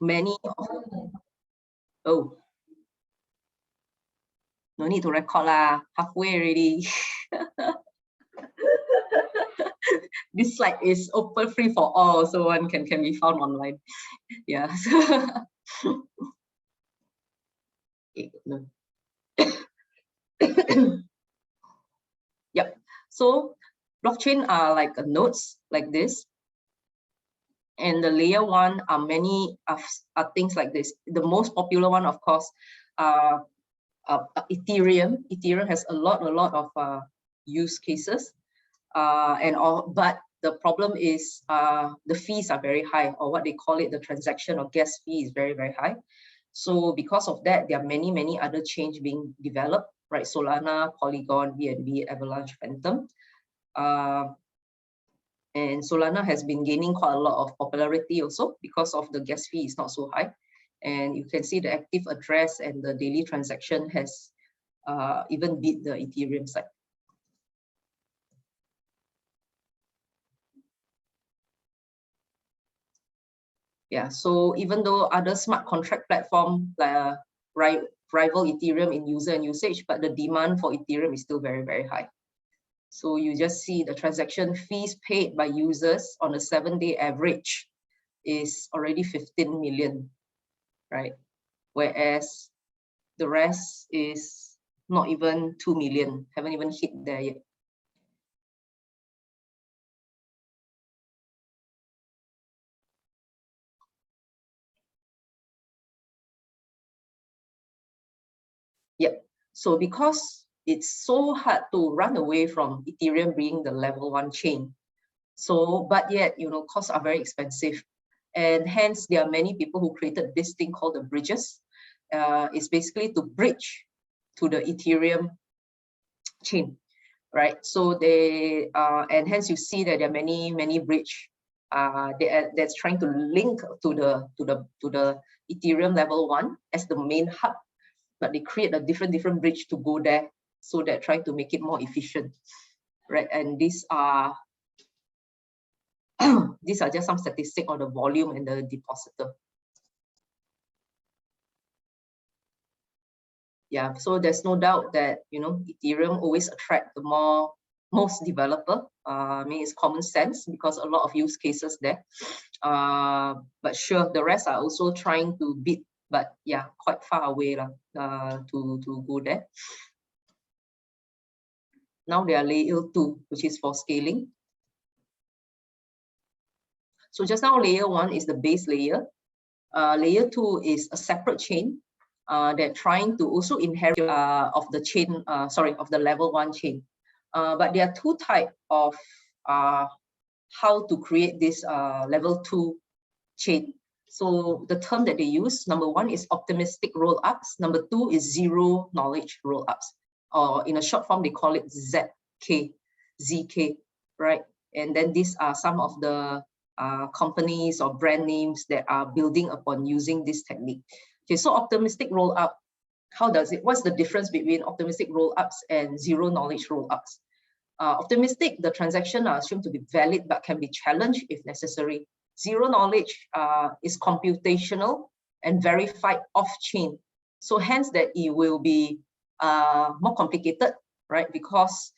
many, oh, no need to record lah, halfway already. This slide is open free for all, so one can be found online. Yeah. Yep. So blockchain are like nodes like this, and the layer one are many are things like this. The most popular one, of course, Ethereum. Ethereum has a lot of use cases, but the problem is the fees are very high, or what they call it, the transaction or gas fee is very high. So because of that, there are many other chains being developed, right? Solana, Polygon, BNB, Avalanche, Phantom. And Solana has been gaining quite a lot of popularity also because of the gas fee is not so high. And you can see the active address and the daily transaction has even beat the Ethereum side. Yeah, so even though other smart contract platform rival Ethereum in user and usage, but the demand for Ethereum is still very high. So you just see the transaction fees paid by users on a 7-day average is already 15 million, right? Whereas the rest is not even 2 million, haven't even hit there yet. Yep. So because it's so hard to run away from Ethereum being the level 1 chain, so but yet, you know, costs are very expensive, and hence there are many people who created this thing called the bridges. It's basically to bridge to the Ethereum chain, right? So they and hence you see that there are many bridge that's trying to link to the Ethereum level 1 as the main hub, but they create a different bridge to go there, so they're trying to make it more efficient, right? And these are just some statistics on the volume and the depositor. Yeah, so there's no doubt that, you know, Ethereum always attract the most developer. I mean, it's common sense because a lot of use cases there. But sure, the rest are also trying to beat, but yeah, quite far away to go there. Now they are layer 2, which is for scaling. So just now layer 1 is the base layer. Layer 2 is a separate chain. They're trying to also inherit of the chain, of the level 1 chain. But there are 2 types of how to create this level 2 chain. So the term that they use, number 1 is optimistic rollups. Number 2 is zero knowledge rollups, or in a short form, they call it ZK, right? And then these are some of the companies or brand names that are building upon using this technique. Okay, so optimistic rollup, what's the difference between optimistic rollups and zero knowledge rollups? Optimistic, the transaction are assumed to be valid but can be challenged if necessary. Zero knowledge is computational and verified off-chain. So hence that it will be more complicated, right? Because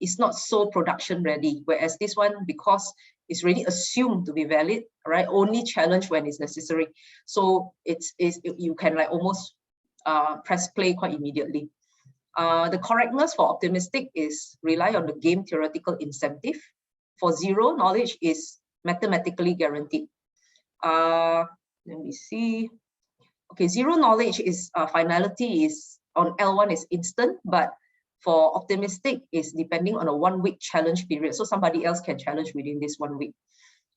it's not so production ready. Whereas this one, because it's really assumed to be valid, right? Only challenge when it's necessary. So you can like almost press play quite immediately. The correctness for optimistic is rely on the game theoretical incentive. For zero knowledge is mathematically guaranteed. Let me see. Okay, zero knowledge is finality is on L1 is instant, but for optimistic is depending on a 1-week challenge period. So somebody else can challenge within this 1 week.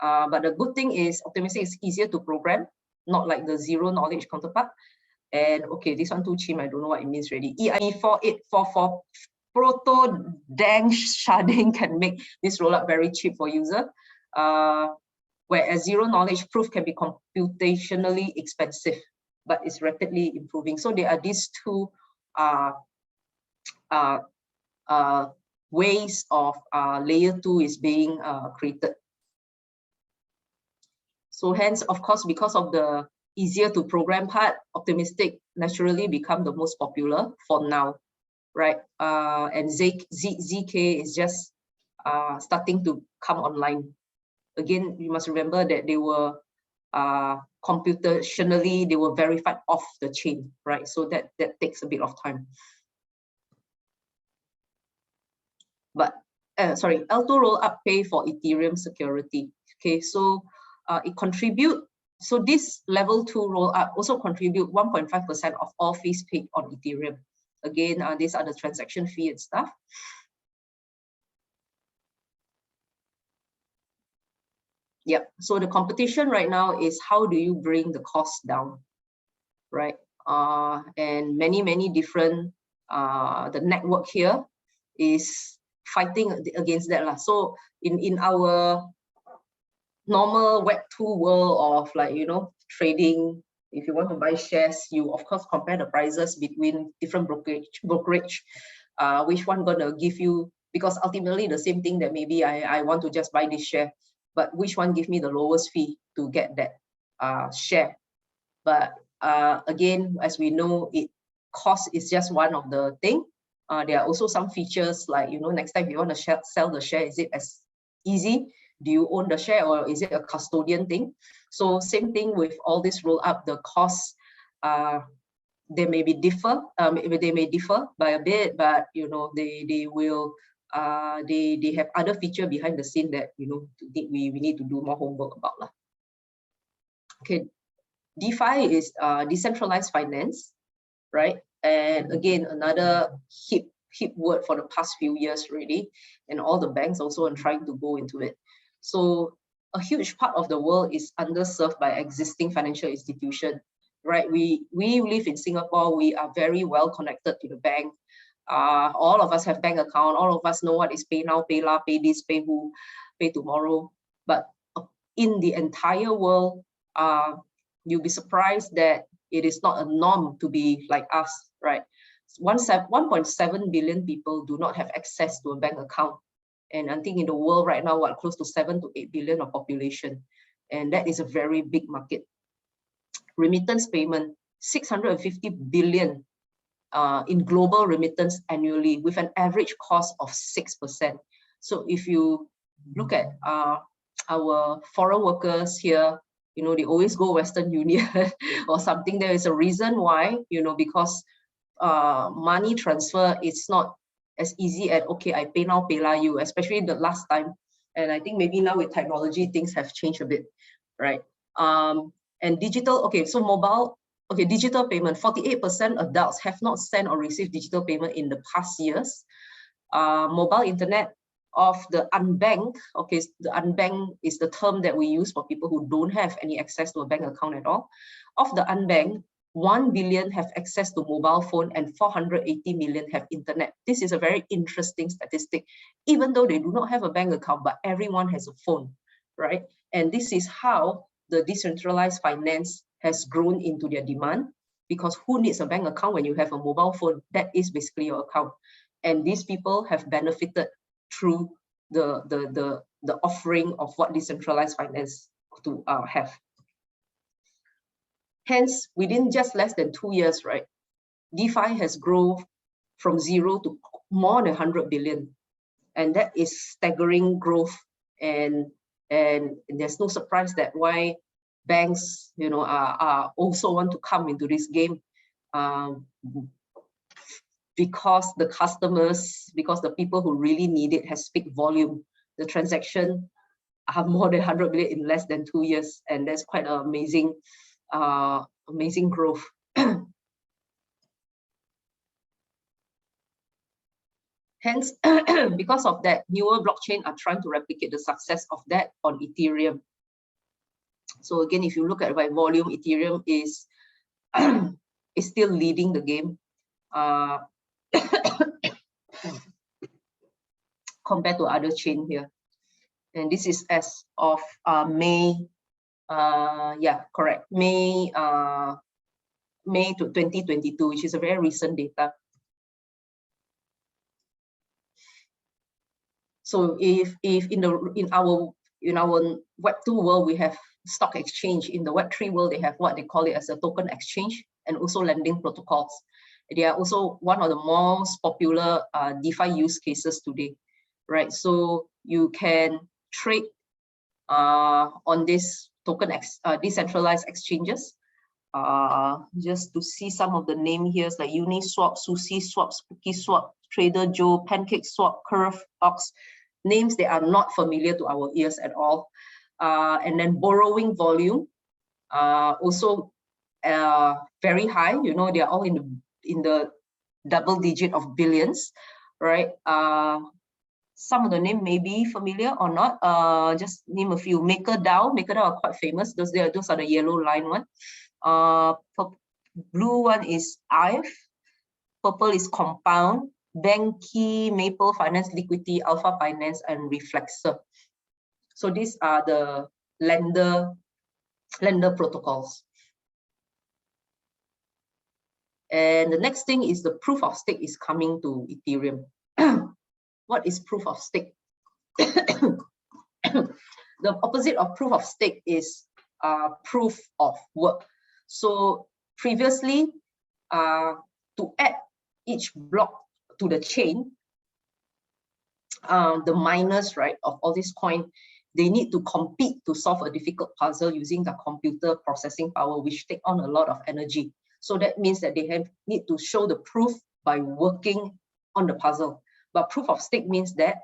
But the good thing is optimistic is easier to program, not like the zero knowledge counterpart. And okay, this one too cheap, I don't know what it means already. EIE 4844 proto dang sharding can make this rollup very cheap for user. Whereas zero knowledge proof can be computationally expensive, but it's rapidly improving. So there are these 2 ways of layer 2 is being created. So hence, of course, because of the easier to program part, optimistic naturally become the most popular for now, right? And ZK is just starting to come online. Again, you must remember that they were computationally, they were verified off the chain, right? So that takes a bit of time. But sorry, L2 roll up pay for Ethereum security. Okay, so it contribute. So this level 2 roll up also contribute 1.5% of all fees paid on Ethereum. Again, these are the transaction fee and stuff. Yep. So the competition right now is how do you bring the cost down, right? And many different the network here is fighting against that. So in our normal Web 2 world of, like, you know, trading, if you want to buy shares, you of course compare the prices between different brokerage, which one gonna give you, because ultimately the same thing that maybe I want to just buy this share, but which one give me the lowest fee to get that share. But again, as we know, cost is just one of the thing. There are also some features like, you know, next time you want to sell the share, is it as easy? Do you own the share, or is it a custodian thing? So same thing with all this roll up, the costs, they may differ by a bit, but you know, they will they have other feature behind the scene that, you know, we need to do more homework about lah. Okay, DeFi is decentralized finance, right? And again, another hip word for the past few years really, and all the banks also are trying to go into it. So a huge part of the world is underserved by existing financial institutions, right? We live in Singapore, we are very well connected to the bank. All of us have bank account, all of us know what is pay now, pay la, pay this, pay who, pay tomorrow. But in the entire world, you'll be surprised that it is not a norm to be like us, right? 1.7 billion people do not have access to a bank account. And I think in the world right now, what, close to 7 to 8 billion of population. And that is a very big market. Remittance payment, 650 billion in global remittance annually with an average cost of 6%. So if you look at our foreign workers here, you know, they always go Western Union or something. There is a reason why, you know, because money transfer is not as easy as, okay, I pay now, pay la you, especially the last time. And I think maybe now with technology, things have changed a bit, right? And digital, okay, so mobile, okay, digital payment, 48% adults have not sent or received digital payment in the past years. Mobile internet of the unbanked, okay, the unbanked is the term that we use for people who don't have any access to a bank account at all. Of the unbanked, 1 billion have access to mobile phone and 480 million have internet. This is a very interesting statistic, even though they do not have a bank account, but everyone has a phone, right? And this is how the decentralized finance has grown into their demand, because who needs a bank account when you have a mobile phone? That is basically your account. And these people have benefited through the offering of what decentralized finance to have. Hence, within just less than 2 years, right, DeFi has grown from 0 to more than 100 billion. And that is staggering growth. And there's no surprise that why banks, you know, are also want to come into this game, because the customers, because the people who really need it has big volume. The transaction are more than 100 billion in less than 2 years, and that's quite an amazing, amazing growth. Hence, because of that, newer blockchain are trying to replicate the success of that on Ethereum. So again, if you look at by volume, Ethereum is still leading the game compared to other chain here. And this is as of May, yeah, correct, May to 2022, which is a very recent data. So if in our Web2 world we have stock exchange. In the Web3 world, they have what they call it as a token exchange and also lending protocols. They are also one of the most popular DeFi use cases today, right? So you can trade on this token decentralized exchanges. Just to see some of the name here, like Uniswap, SushiSwap, SpookySwap, Trader Joe, PancakeSwap, Curve, Ox, names that are not familiar to our ears at all. And then borrowing volume, also very high. You know, they are all in the double digit of billions, right? Some of the name may be familiar or not. Just name a few. MakerDAO are quite famous. Those are the yellow line one. Blue one is IVE. Purple is Compound, Banky, Maple Finance, Liquidity, Alpha Finance, and Reflexer. So these are the lender protocols. And the next thing is the proof of stake is coming to Ethereum. What is proof of stake? The opposite of proof of stake is proof of work. So previously, to add each block to the chain, the miners, right, of all this coin, they need to compete to solve a difficult puzzle using the computer processing power, which take on a lot of energy. So that means that they need to show the proof by working on the puzzle. But proof of stake means that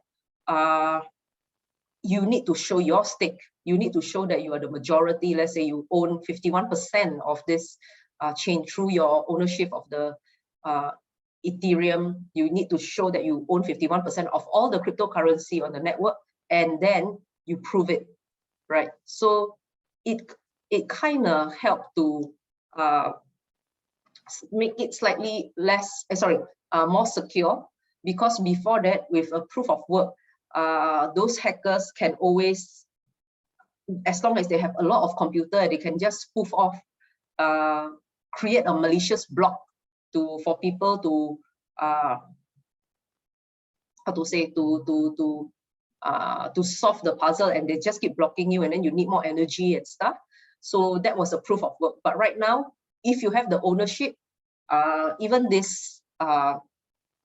you need to show your stake. You need to show that you are the majority. Let's say you own 51% of this chain through your ownership of the Ethereum. You need to show that you own 51% of all the cryptocurrency on the network, and then you prove it, right? So it kind of helped to make it slightly less, more secure, because before that, with a proof of work, those hackers can always, as long as they have a lot of computer, they can just spoof off, create a malicious block for people to to solve the puzzle, and they just keep blocking you, and then you need more energy and stuff. So that was a proof of work. But right now, if you have the ownership, even this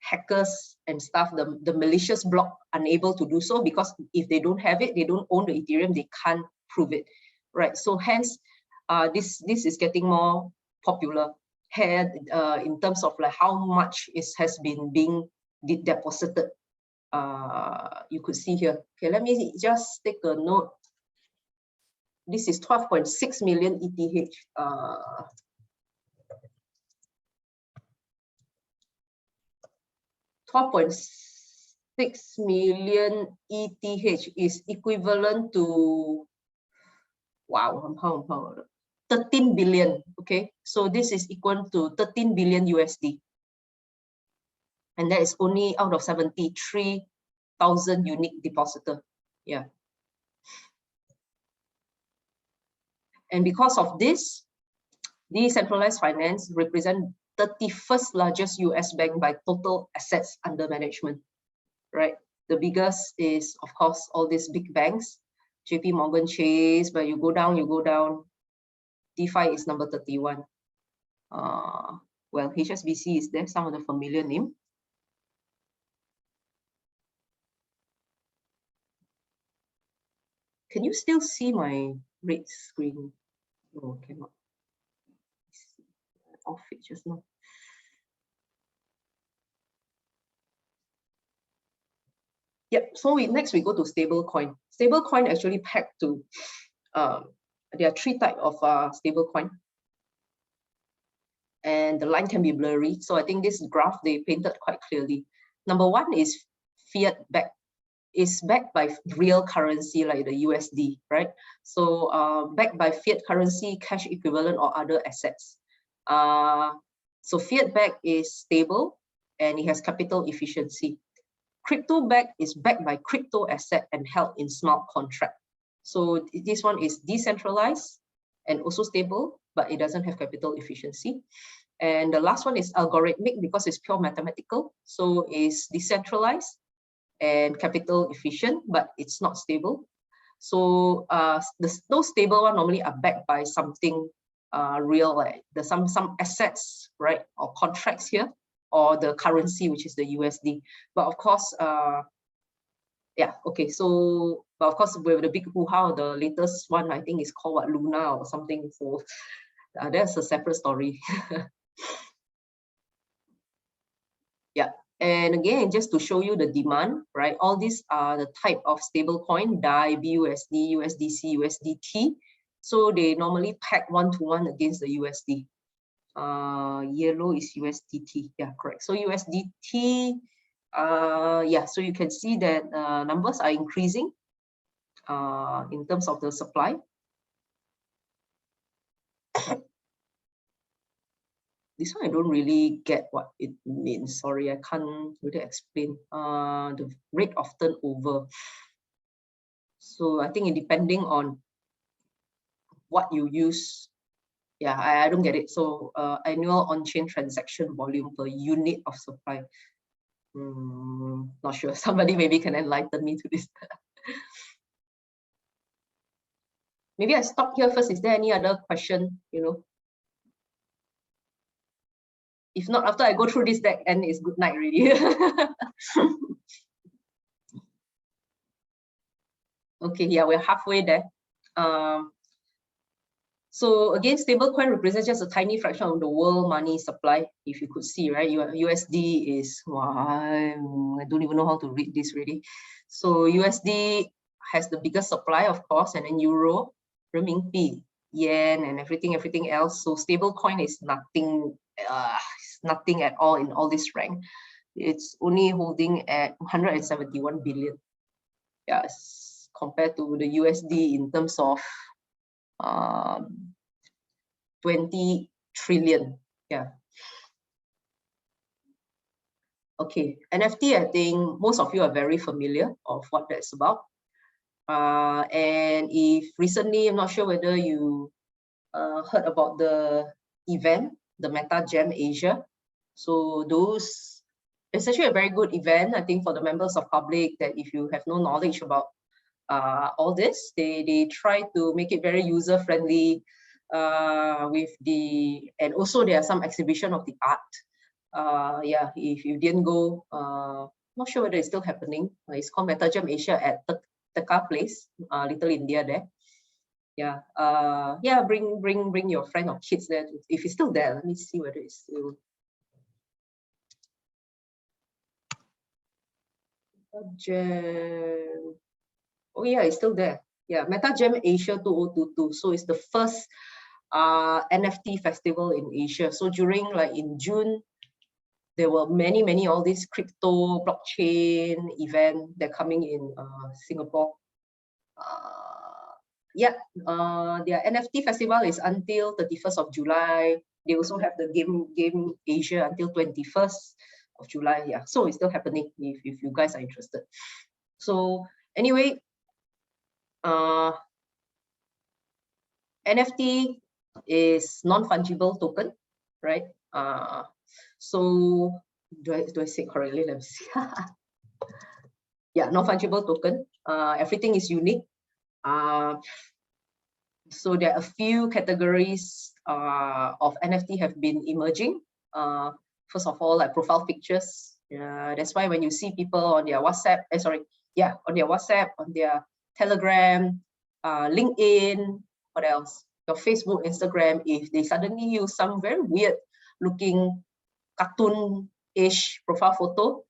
hackers and stuff, the malicious block unable to do so, because if they don't have it, they don't own the Ethereum, they can't prove it, right? So hence, this is getting more popular here in terms of like how much has been being deposited. You could see here. Okay, let me just take a note. This is 12.6 million ETH. 12.6 million ETH is equivalent to, wow, 13 billion. Okay, so this is equal to 13 billion USD. And that is only out of 73,000 unique depositor. Yeah. And because of this, decentralized finance represent 31st largest US bank by total assets under management, right? The biggest is, of course, all these big banks, JP Morgan Chase, but you go down, DeFi is number 31. Well, HSBC is there, some of the familiar name. Can you still see my red screen? No, cannot. Off it just now. Yep, so next we go to stablecoin. Stablecoin actually packed to, there are three types of stablecoin. And the line can be blurry. So I think this graph they painted quite clearly. Number one is fiat backed. Is backed by real currency like the USD, right? So backed by fiat currency, cash equivalent, or other assets. So fiat backed is stable and it has capital efficiency. Crypto backed is backed by crypto asset and held in smart contract. So this one is decentralized and also stable, but it doesn't have capital efficiency. And the last one is algorithmic because it's pure mathematical. So it's decentralized and capital efficient, but it's not stable. So those stable one normally are backed by something real, like there's some assets, right, or contracts here, or the currency, which is the USD. But of course, yeah, okay. So, but of course, with the big hoo-ha, the latest one I think is called what, Luna or something. So that's a separate story. Yeah. And again, just to show you the demand, right? All these are the type of stable coin, DAI, BUSD, USDC, USDT. So they normally peg 1-to-1 against the USD. Yellow is USDT. Yeah, correct. So USDT, yeah, so you can see that numbers are increasing in terms of the supply. This one I don't really get what it means. Sorry, I can't really explain. The rate of turnover. So I think depending on what you use, yeah, I don't get it. So annual on-chain transaction volume per unit of supply. Not sure. Somebody maybe can enlighten me to this. Maybe I stop here first. Is there any other question, you know? If not, after I go through this deck, and it's good night already. Okay, yeah, we're halfway there. So again, stablecoin represents just a tiny fraction of the world money supply. If you could see, right? USD is, wow, I don't even know how to read this really. So USD has the biggest supply, of course, and then Euro, Renminbi, Yen, and everything else. So stablecoin is nothing, nothing at all in all this rank. It's only holding at 171 billion. Yes, compared to the USD in terms of 20 trillion. Yeah. Okay, NFT, I think most of you are very familiar of what that's about. And if recently, I'm not sure whether you heard about the event, the Meta Jam Asia. So those, it's actually a very good event, I think, for the members of public, that if you have no knowledge about all this, they try to make it very user-friendly with the, and also there are some exhibition of the art. Yeah, if you didn't go, not sure whether it's still happening. It's called Meta Jam Asia at Taka Place, Little India there. Yeah, yeah, bring your friend or kids there. If it's still there, let me see whether it's still. Jam. Oh yeah, it's still there. Yeah, Meta Jam Asia 2022. So it's the first NFT festival in Asia. So during, like, in June, there were many all these crypto blockchain event that coming in Singapore. Yeah, their NFT festival is until 31st of July. They also have the Game Asia until 21st of July. Yeah, so it's still happening if you guys are interested. So anyway, NFT is non-fungible token, right? So do I say correctly? Let me see. Yeah, non-fungible token. Everything is unique. So there are a few categories of NFT have been emerging. First of all, like profile pictures. That's why when you see people on their WhatsApp, on their WhatsApp, on their Telegram, LinkedIn, what else? Your Facebook, Instagram, if they suddenly use some very weird looking cartoon-ish profile photo,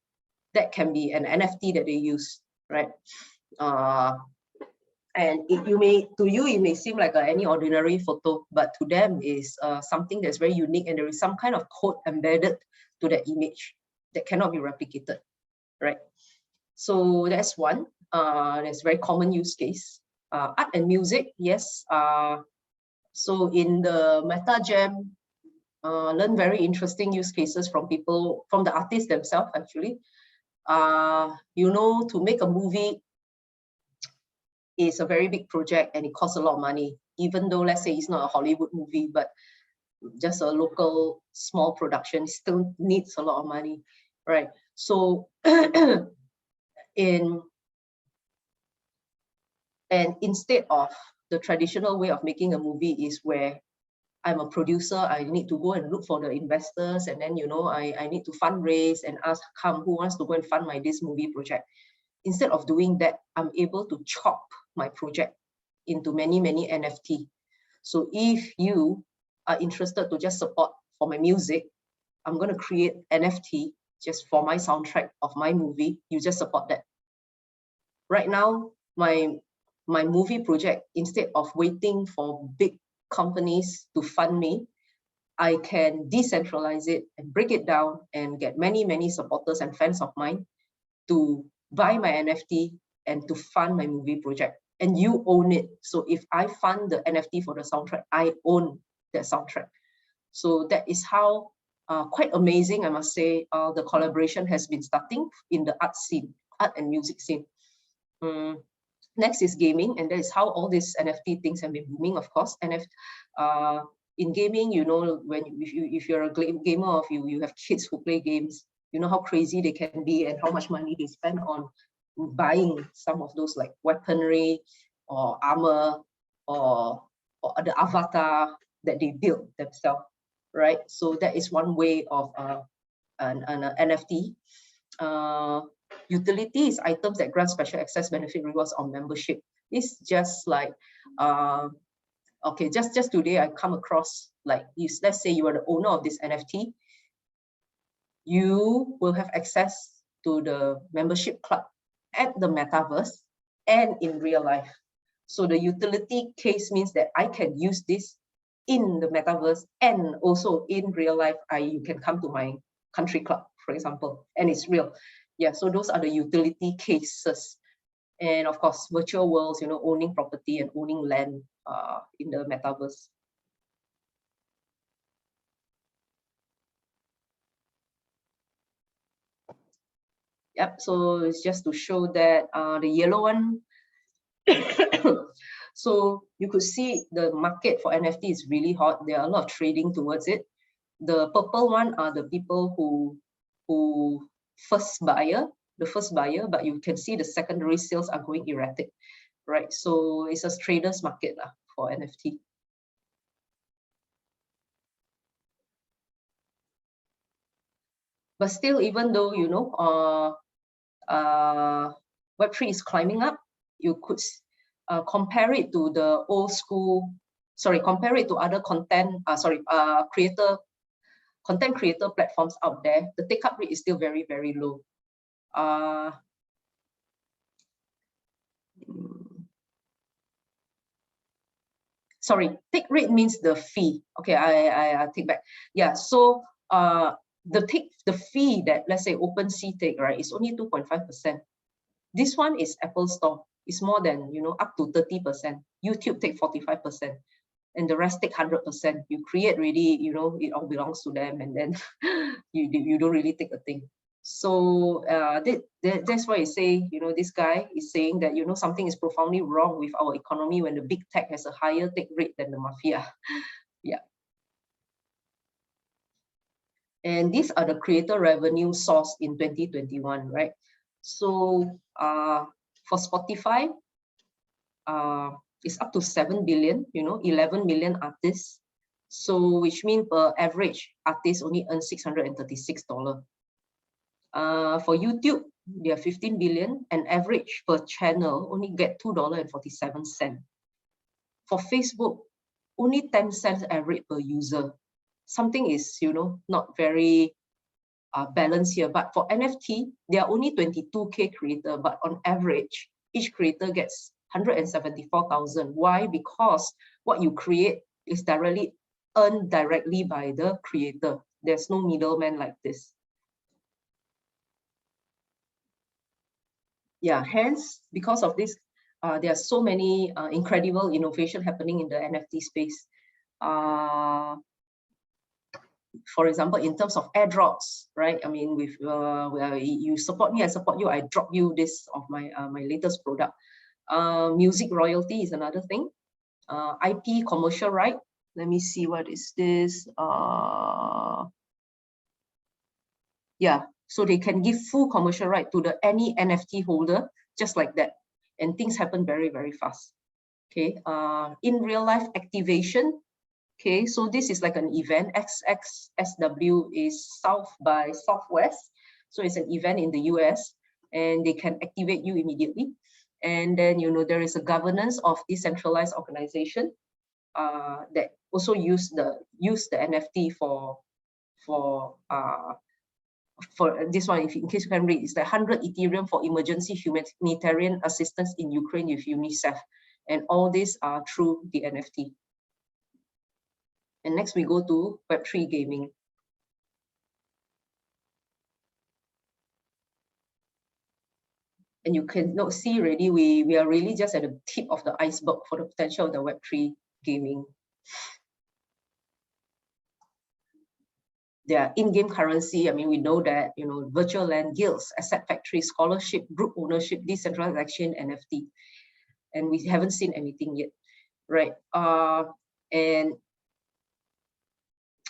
that can be an NFT that they use, right? And to you, it may seem like any ordinary photo, but to them is something that's very unique, and there is some kind of code embedded to that image that cannot be replicated, right? So that's one. That's very common use case. Art and music, yes. So in the Meta Jam, learn very interesting use cases from people, from the artists themselves, actually. You know, to make a movie is a very big project and it costs a lot of money, even though, let's say, it's not a Hollywood movie, but just a local small production still needs a lot of money, right? So in And instead of the traditional way of making a movie is where I'm a producer, I need to go and look for the investors, and then, you know, I need to fundraise and ask, come, who wants to go and fund this movie project? Instead of doing that, I'm able to chop my project into many, many NFT. So if you are interested to just support for my music, I'm going to create NFT just for my soundtrack of my movie. You just support that. Right now, my movie project, instead of waiting for big companies to fund me, I can decentralize it and break it down and get many, many supporters and fans of mine to buy my NFT and to fund my movie project. And you own it. So if I fund the NFT for the soundtrack, I own that soundtrack. So that is how, quite amazing, I must say, the collaboration has been starting in the art scene, art and music scene. Next is gaming, and that is how all these NFT things have been booming, of course. In gaming, you know, if you're a gamer, or if you have kids who play games, you know how crazy they can be and how much money they spend on buying some of those like weaponry or armor or the avatar that they build themselves, right? So that is one way of an NFT. Utility is items that grant special access, benefit, rewards, or membership. It's just like, okay, just today I come across, like, let's say you are the owner of this NFT, you will have access to the membership club at the metaverse and in real life. So the utility case means that I can use this in the metaverse and also in real life. You can come to my country club, for example, and it's real. Yeah, so those are the utility cases. And of course, virtual worlds, you know, owning property and owning land in the metaverse. Yep, so it's just to show that the yellow one. So you could see the market for NFT is really hot. There are a lot of trading towards it. The purple one are the people who the first buyer, but you can see the secondary sales are going erratic, right? So it's a trader's market for NFT. But still, even though, you know, Web3 is climbing up, you could compare it to the old school, compare it to other content creator platforms out there. The take-up rate is still very, very low. Sorry, take rate means the fee. Okay, I take back. Yeah, so the fee that, let's say, OpenSea take, right, is only 2.5%. This one is Apple Store. It's more than, you know, up to 30%. YouTube take 45%. And the rest take 100%. You create really, you know, it all belongs to them, and then you don't really take a thing. So that's why I say, you know, this guy is saying that, you know, something is profoundly wrong with our economy when the big tech has a higher take rate than the mafia. Yeah. And these are the creator revenue source in 2021, right? So for Spotify, it's up to 7 billion, you know, 11 million artists. So which means per average artist only earns $636. For YouTube, they are 15 billion, and average per channel only get $2.47. For Facebook, only 10 cents average per user. Something is, you know, not very balanced here. But for NFT, there are only 22K creator, but on average, each creator gets 174,000. Why? Because what you create is directly earned directly by the creator. There's no middleman like this. Yeah, hence, because of this, there are so many incredible innovation happening in the NFT space. For example, in terms of airdrops, right? I mean, with you support me, I support you, I drop you this of my my latest product. Music royalty is another thing. IP commercial right. Let me see, what is this? Yeah, so they can give full commercial right to any NFT holder, just like that. and things happen very, very fast. Okay, in real life activation. Okay, so this is like an event. XXSW is South by Southwest. So it's an event in the US, and they can activate you immediately. And then, you know, there is a governance of decentralized organization that also use the NFT for this one. If in case you can read, it's the 100 Ethereum for emergency humanitarian assistance in Ukraine with UNICEF, and all these are through the NFT. And next we go to Web3 gaming. And you can see already, we are really just at the tip of the iceberg for the potential of the Web3 gaming. Their in-game currency, I mean, we know that, you know, virtual land, guilds, asset factory, scholarship, group ownership, decentralized action, NFT. And we haven't seen anything yet, right?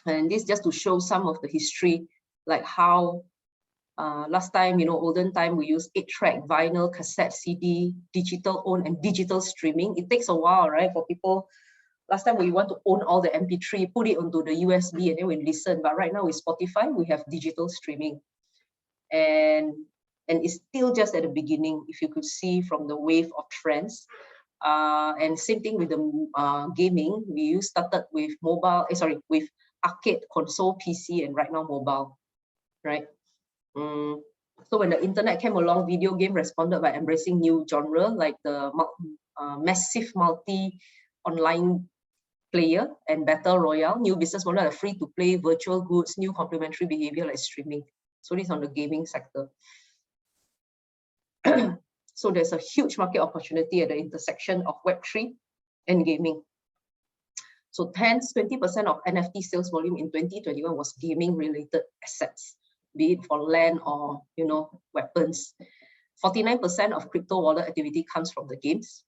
And this just to show some of the history, like how last time, you know, olden time, we use 8-track, vinyl, cassette, CD, digital own, and digital streaming. It takes a while, right, for people. Last time we want to own all the MP3, put it onto the USB, and then we listen. But right now with Spotify, we have digital streaming. And it's still just at the beginning, if you could see from the wave of trends. And same thing with the gaming. We started with mobile, with arcade, console, PC, and right now mobile, right? So when the internet came along, video game responded by embracing new genre like the massive multi-online player and battle royale, new business model like free-to-play, virtual goods, new complementary behavior like streaming. So this is on the gaming sector. So there's a huge market opportunity at the intersection of Web3 and gaming. So 20% of NFT sales volume in 2021 was gaming-related assets, be it for land or, you know, weapons. 49% of crypto wallet activity comes from the games.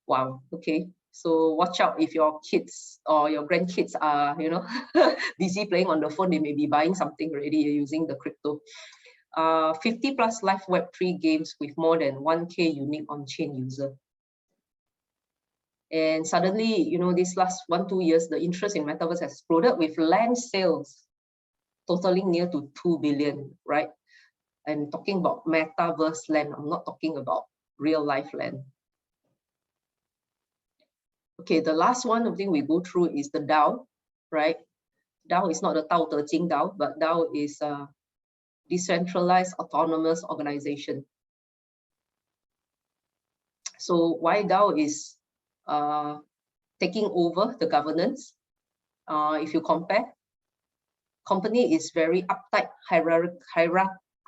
Wow, okay. So watch out if your kids or your grandkids are, you know, busy playing on the phone, they may be buying something already using the crypto. 50 plus live Web3 games with more than 1K unique on-chain user. And suddenly, you know, this last 1-2 years, the interest in metaverse has exploded with land sales totaling near to 2 billion, right? And talking about metaverse land, I'm not talking about real life land. Okay, the last one I think we go through is the DAO, right? DAO is not the Tao Te Ching DAO, but DAO is a decentralized autonomous organization. So why DAO is taking over the governance? If you compare, company is very uptight,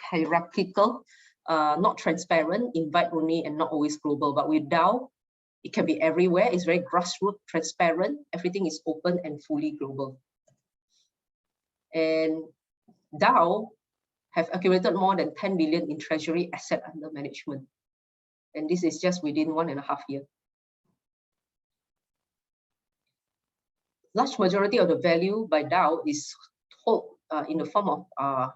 hierarchical, not transparent, invite only, and not always global. But with DAO, it can be everywhere. It's very grassroots, transparent. Everything is open and fully global. And DAO have accumulated more than 10 billion in treasury asset under management. And this is just within 1.5 years. Large majority of the value by DAO is held in the form of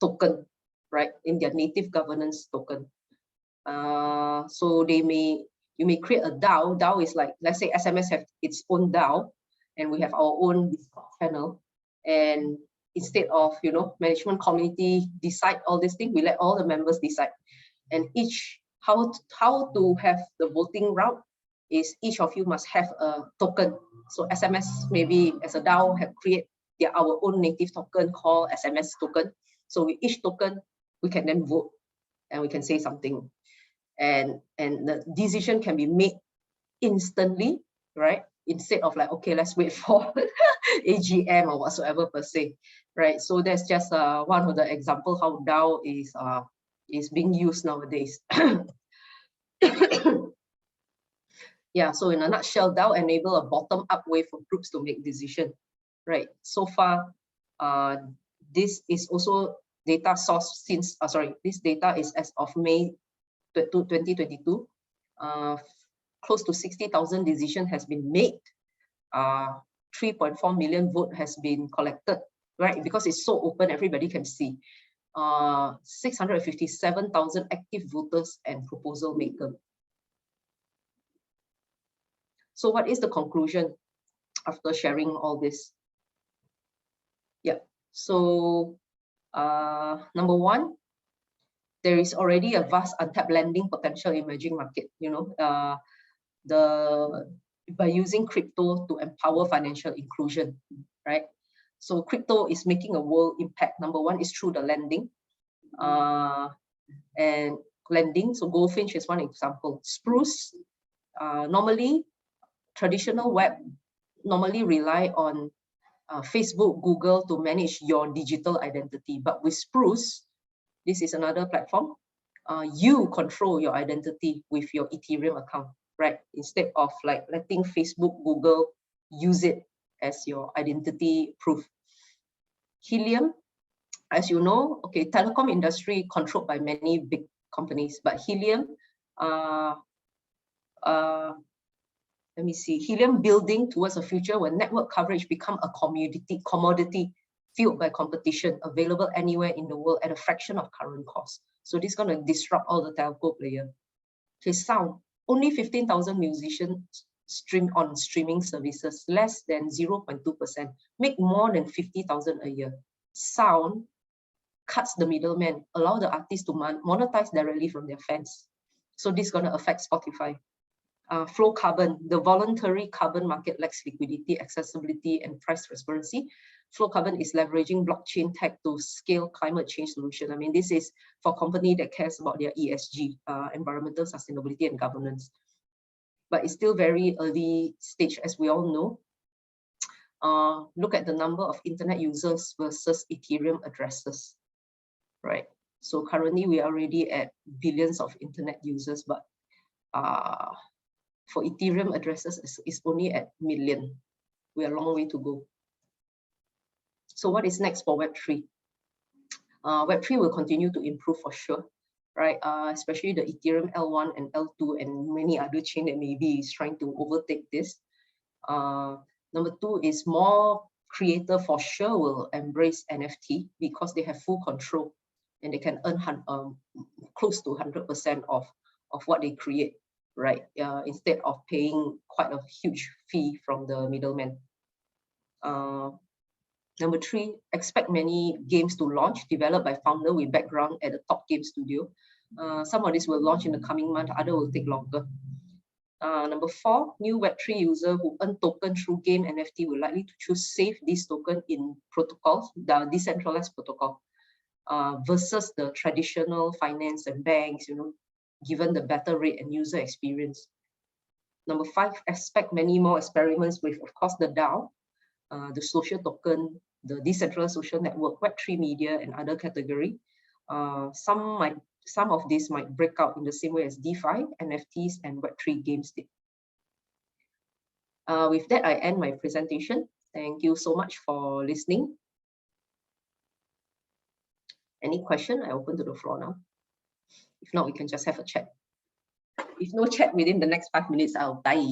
token, right? In their native governance token. So you may create a DAO. DAO is like, let's say SMS have its own DAO, and we have our own Discord channel. And instead of, you know, management committee decide all these things, we let all the members decide. And how to have the voting route is each of you must have a token. So SMS maybe as a DAO have create our own native token called SMS token. So with each token, we can then vote and we can say something. And the decision can be made instantly, right? Instead of like, okay, let's wait for AGM or whatsoever per se, right? So that's just one of the examples how DAO is being used nowadays. Yeah, so in a nutshell, DAO enable a bottom-up way for groups to make decisions, right? So far, this is also data source since, this data is as of May 2022. Close to 60,000 decisions has been made. 3.4 million vote has been collected, right? Because it's so open, everybody can see. 657,000 active voters and proposal makers. So what is the conclusion after sharing all this? Yeah, so number one, there is already a vast untapped lending potential in emerging market, by using crypto to empower financial inclusion, right? So crypto is making a world impact. Number one is through the lending, and lending. So Goldfinch is one example. Spruce, normally traditional web normally rely on Facebook, Google to manage your digital identity. But with Spruce, this is another platform. You control your identity with your Ethereum account, right? Instead of like letting Facebook, Google use it as your identity proof. Helium, as you know, okay, telecom industry controlled by many big companies, but Helium, let me see, Helium building towards a future where network coverage become a commodity fueled by competition, available anywhere in the world at a fraction of current cost. So this is going to disrupt all the telco player. Okay, sound, only 15,000 musicians stream on streaming services, less than 0.2%, make more than 50,000 a year. Sound cuts the middleman, allow the artists to monetize directly from their fans. So this is going to affect Spotify. Flow carbon, the voluntary carbon market lacks liquidity, accessibility, and price transparency. Flow carbon is leveraging blockchain tech to scale climate change solution. I mean, this is for a company that cares about their ESG, environmental sustainability and governance. But it's still very early stage, as we all know. Look at the number of internet users versus Ethereum addresses, right? So currently we are already at billions of internet users, but for Ethereum addresses, is only at million. We are a long way to go. So what is next for Web3? Web3 will continue to improve for sure, right? Especially the Ethereum L1 and L2 and many other chain that maybe is trying to overtake this. Number two is more creator for sure will embrace NFT because they have full control and they can earn close to 100% of what they create, right? Instead of paying quite a huge fee from the middleman. Number three, expect many games to launch, developed by founder with background at the top game studio. Some of this will launch in the coming month, other will take longer. Number four, new Web3 user who earn token through game NFT will likely to choose save this token in protocols, the decentralized protocol, versus the traditional finance and banks, given the better rate and user experience. Number five, expect many more experiments with, of course, the DAO, the social token, the decentralized social network, Web3 media, and other category. Some of these might break out in the same way as DeFi, NFTs, and Web3 games did. With that, I end my presentation. Thank you so much for listening. Any question? I open to the floor now. If not, we can just have a chat. If no chat within the next 5 minutes, I'll die.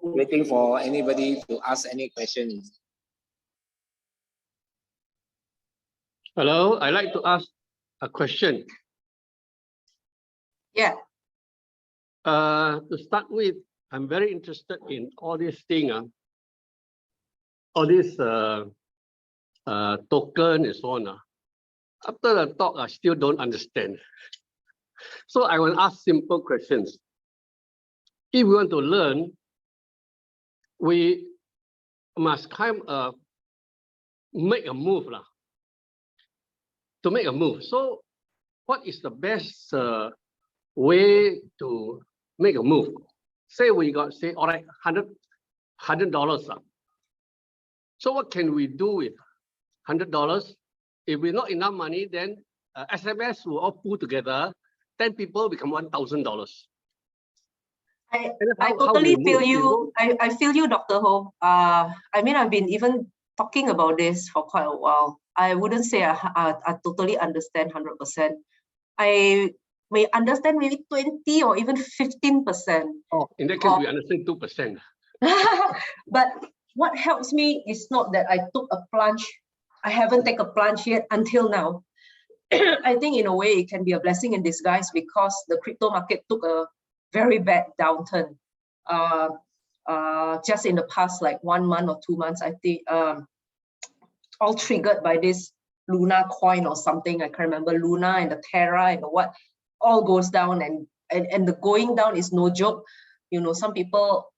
Waiting for anybody to ask any questions. Hello, I'd like to ask a question. Yeah. To start with, I'm very interested in all this thing, all this token and so on. After the talk, I still don't understand. So I will ask simple questions. If we want to learn, we must make a move. To make a move. So what is the best way to make a move? Say we got, say, all right, $100. So what can we do with $100? If we're not enough money, then SMS will all pull together. 10 people become $1,000. I totally feel you. I feel you, Dr. Ho. I mean, I've been even talking about this for quite a while. I wouldn't say I totally understand 100%. I may understand maybe 20 or even 15%. Oh, in that case, we understand 2%. But what helps me is not that I took a plunge. I haven't taken a plunge yet until now. I think in a way it can be a blessing in disguise because the crypto market took a very bad downturn just in the past like 1 month or 2 months, I think, all triggered by this Luna coin or something. I can't remember, Luna and the Terra and what all goes down, and the going down is no joke. You know, some people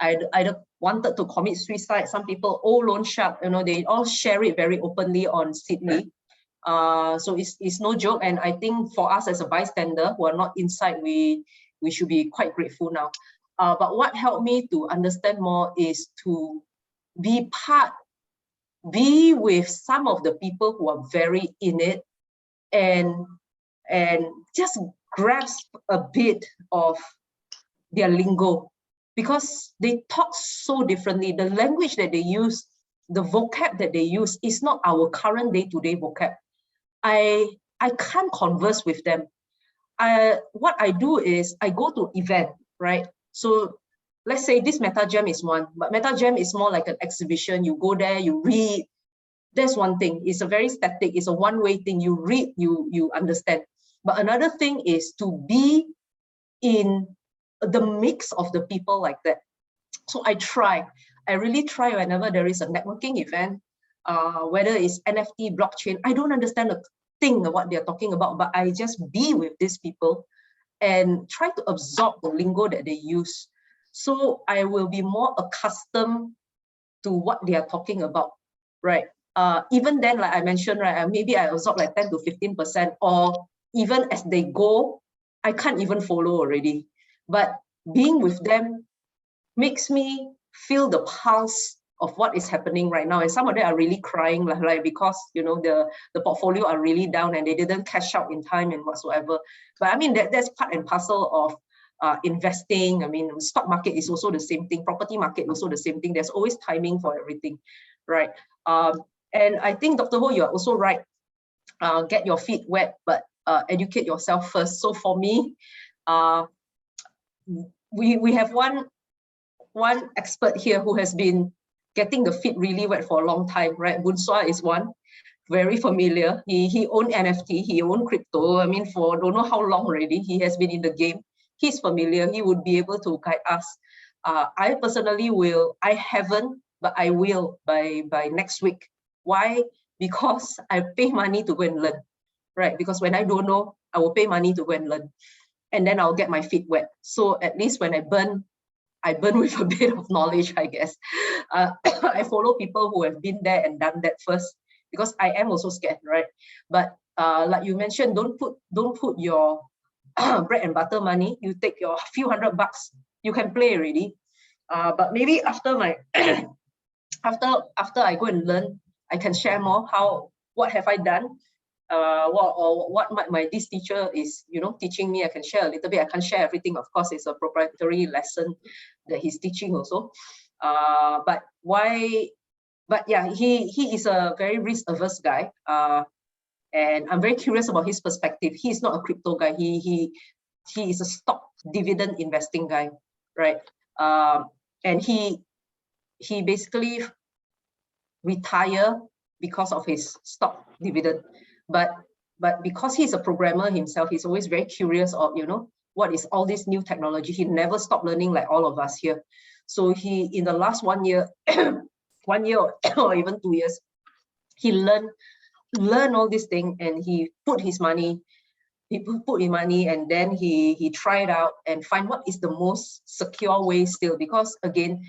either wanted to commit suicide, some people all loan shark, you know, they all share it very openly on Sydney. So it's no joke, and I think for us as a bystander who are not inside, we should be quite grateful now. But what helped me to understand more is to be with some of the people who are very in it, and just grasp a bit of their lingo, because they talk so differently. The language that they use, the vocab that they use is not our current day-to-day vocab. I can't converse with them. What I do is I go to event, right? So let's say this MetaJam is one, but MetaJam is more like an exhibition. You go there, you read. That's one thing. It's a very static, it's a one-way thing. You read, you understand. But another thing is to be in the mix of the people like that. So I really try whenever there is a networking event, whether it's NFT, blockchain, I don't understand a thing of what they're talking about, but I just be with these people and try to absorb the lingo that they use. So I will be more accustomed to what they are talking about, right? Even then, like I mentioned, right, maybe I absorb like 10 to 15%, or even as they go, I can't even follow already. But being with them makes me feel the pulse of what is happening right now. And some of them are really crying, like because, you know, the portfolio are really down and they didn't cash out in time and whatsoever. But I mean, that's part and parcel of investing. I mean, stock market is also the same thing. Property market also the same thing. There's always timing for everything, right? And I think, Dr. Ho, you're also right. Get your feet wet, but educate yourself first. So for me, we have one expert here who has been getting the feet really wet for a long time, right? Bunsua is one, very familiar. He owned NFT, he owned crypto. I mean, for don't know how long already, he has been in the game. He's familiar, he would be able to guide us. I personally I haven't, but I will by next week. Why? Because I pay money to go and learn, right? Because when I don't know, I will pay money to go and learn. And then I'll get my feet wet. So at least when I burn with a bit of knowledge, I guess. I follow people who have been there and done that first, because I am also scared, right? But like you mentioned, don't put your bread and butter money. You take your few $100, you can play already. But maybe after my after I go and learn, I can share more what have I done, what this teacher is, you know, teaching me. I can share a little bit. I can't share everything, of course. It's a proprietary lesson that he's teaching also. But yeah, he is a very risk averse guy, and I'm very curious about his perspective. He's not a crypto guy. He is a stock dividend investing guy, right? And he basically retire because of his stock dividend. But because he's a programmer himself, he's always very curious of, you know, what is all this new technology. He never stopped learning like all of us here. So he, in the last 1 year, 1 year or even 2 years, he learned all this thing, and he put his money, and then he tried out and find what is the most secure way still, because again,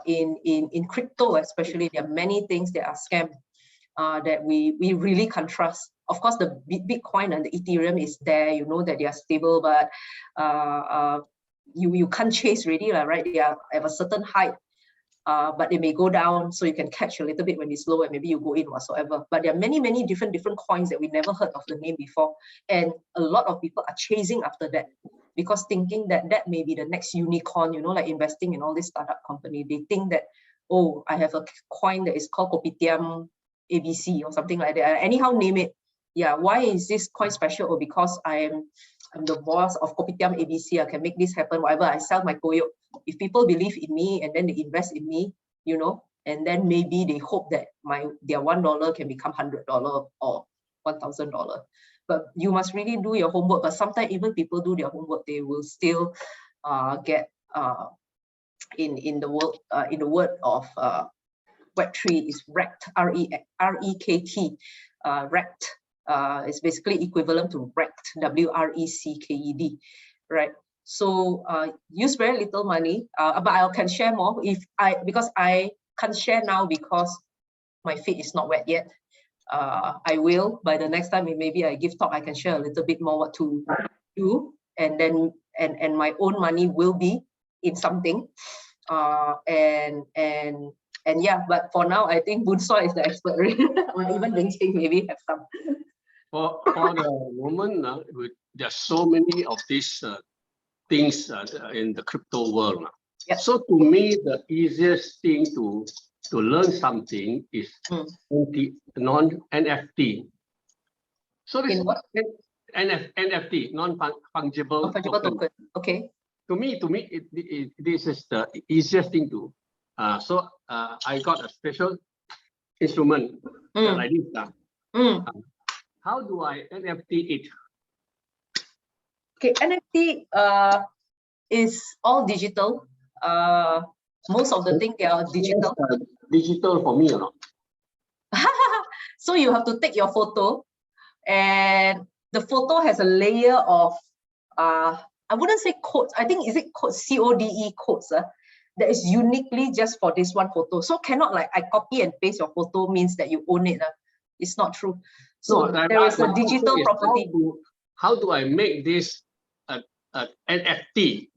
in crypto especially, there are many things that are scam that we really can't trust. Of course, the Bitcoin and the Ethereum is there, you know that they are stable, but you can't chase really, right? They are at a certain height, but they may go down, so you can catch a little bit when it's low and maybe you go in whatsoever. But there are many different coins that we never heard of the name before, and a lot of people are chasing after that because thinking that that may be the next unicorn, you know, like investing in all this startup company. They think that, oh, I have a coin that is called Kopitiam ABC or something like that. Anyhow, name it. Yeah, why is this coin special? Or because I'm the boss of Kopitiam ABC, I can make this happen, whatever. I sell my koyok. If people believe in me and then they invest in me, you know, and then maybe they hope that their $1 can become $100 or $1,000. But you must really do your homework. But sometimes even people do their homework, they will still get in the word of Web3 is rekt, R-E-K-T, rekt. Is basically equivalent to rekt, W-R-E-C-K-E-D, right? So use very little money, but I can share more because I can't share now because my feet is not wet yet. I will by the next time, maybe I give talk, I can share a little bit more what to do, and then and my own money will be in something, and yeah. But for now, I think Boon Sua is the expert, or even Ling Ching maybe have some. For the moment, there are so many of these things in the crypto world. Yep. So to me, the easiest thing to learn something is non-NFT. So this in what? NFT, non-fungible token. Okay. To me, this is the easiest thing to. So I got a special instrument like this. How do I NFT it? Okay, NFT is all digital. Most of the things, they are digital. Digital for me or not? So you have to take your photo, and the photo has a layer of I wouldn't say codes. I think, is it codes, CODE codes, that is uniquely just for this one photo. So cannot like I copy and paste your photo means that you own it. It's not true. So no, there is a digital property. How do I make this NFT?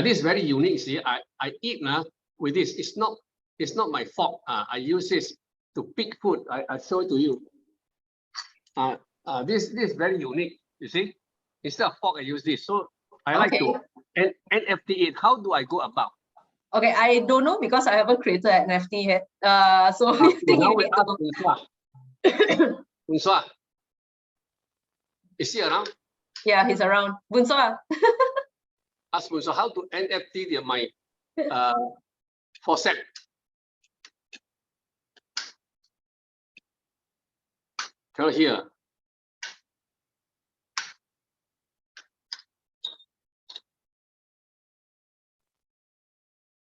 This is very unique. See, I eat with this. It's not my fork. I use this to pick food. I show it to you. This is very unique. You see, instead of fork, I use this. So I like to NFT it. How do I go about? Okay, I don't know because I haven't created an NFT yet. So I think you need to know. Boon Sua. Is he around? Yeah, he's around. Boon Sua. Ask Boon Sua how to NFT my faucet. Cannot hear.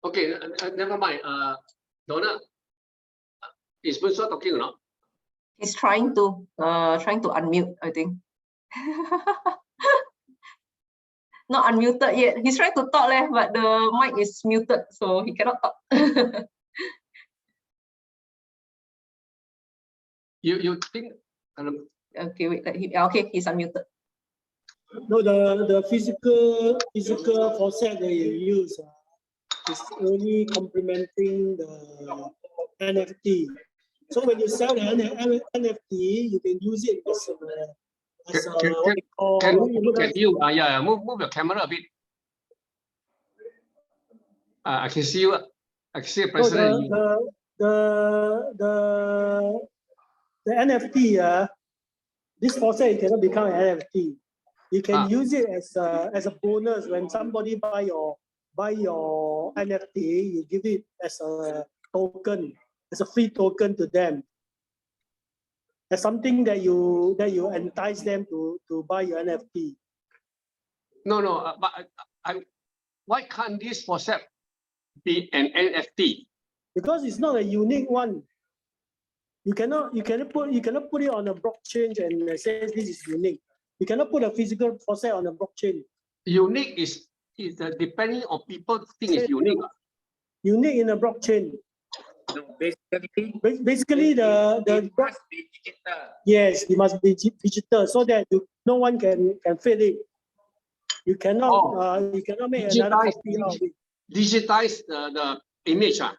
Okay, never mind. Donna, is Boon Sua talking or not? He's trying to unmute, I think. Not unmuted yet. He's trying to talk, but the mic is muted, so he cannot talk. You think? Okay, wait. Okay, he's unmuted. No, the physical faucet that you use is only complementing the NFT. So when you sell the NFT, you can use it as what we call. Can you look at you? Yeah, move your camera a bit. I can see you. I can see President. The NFT, this faucet cannot become an NFT. You can use it as a bonus when somebody buy your NFT. You give it as a token as a free token to them. As something that you entice them to buy your NFT. No, but why can't this FOSAP be an NFT? Because it's not a unique one. You cannot put it on a blockchain and say this is unique. You cannot put a physical FOSAP on a blockchain. Unique is depending on people think it's unique. Unique in a blockchain. No, Basically, the must be digital. yes, it must be digital so that no one can fit it. You cannot make another copy of it. Digitize the image. Don't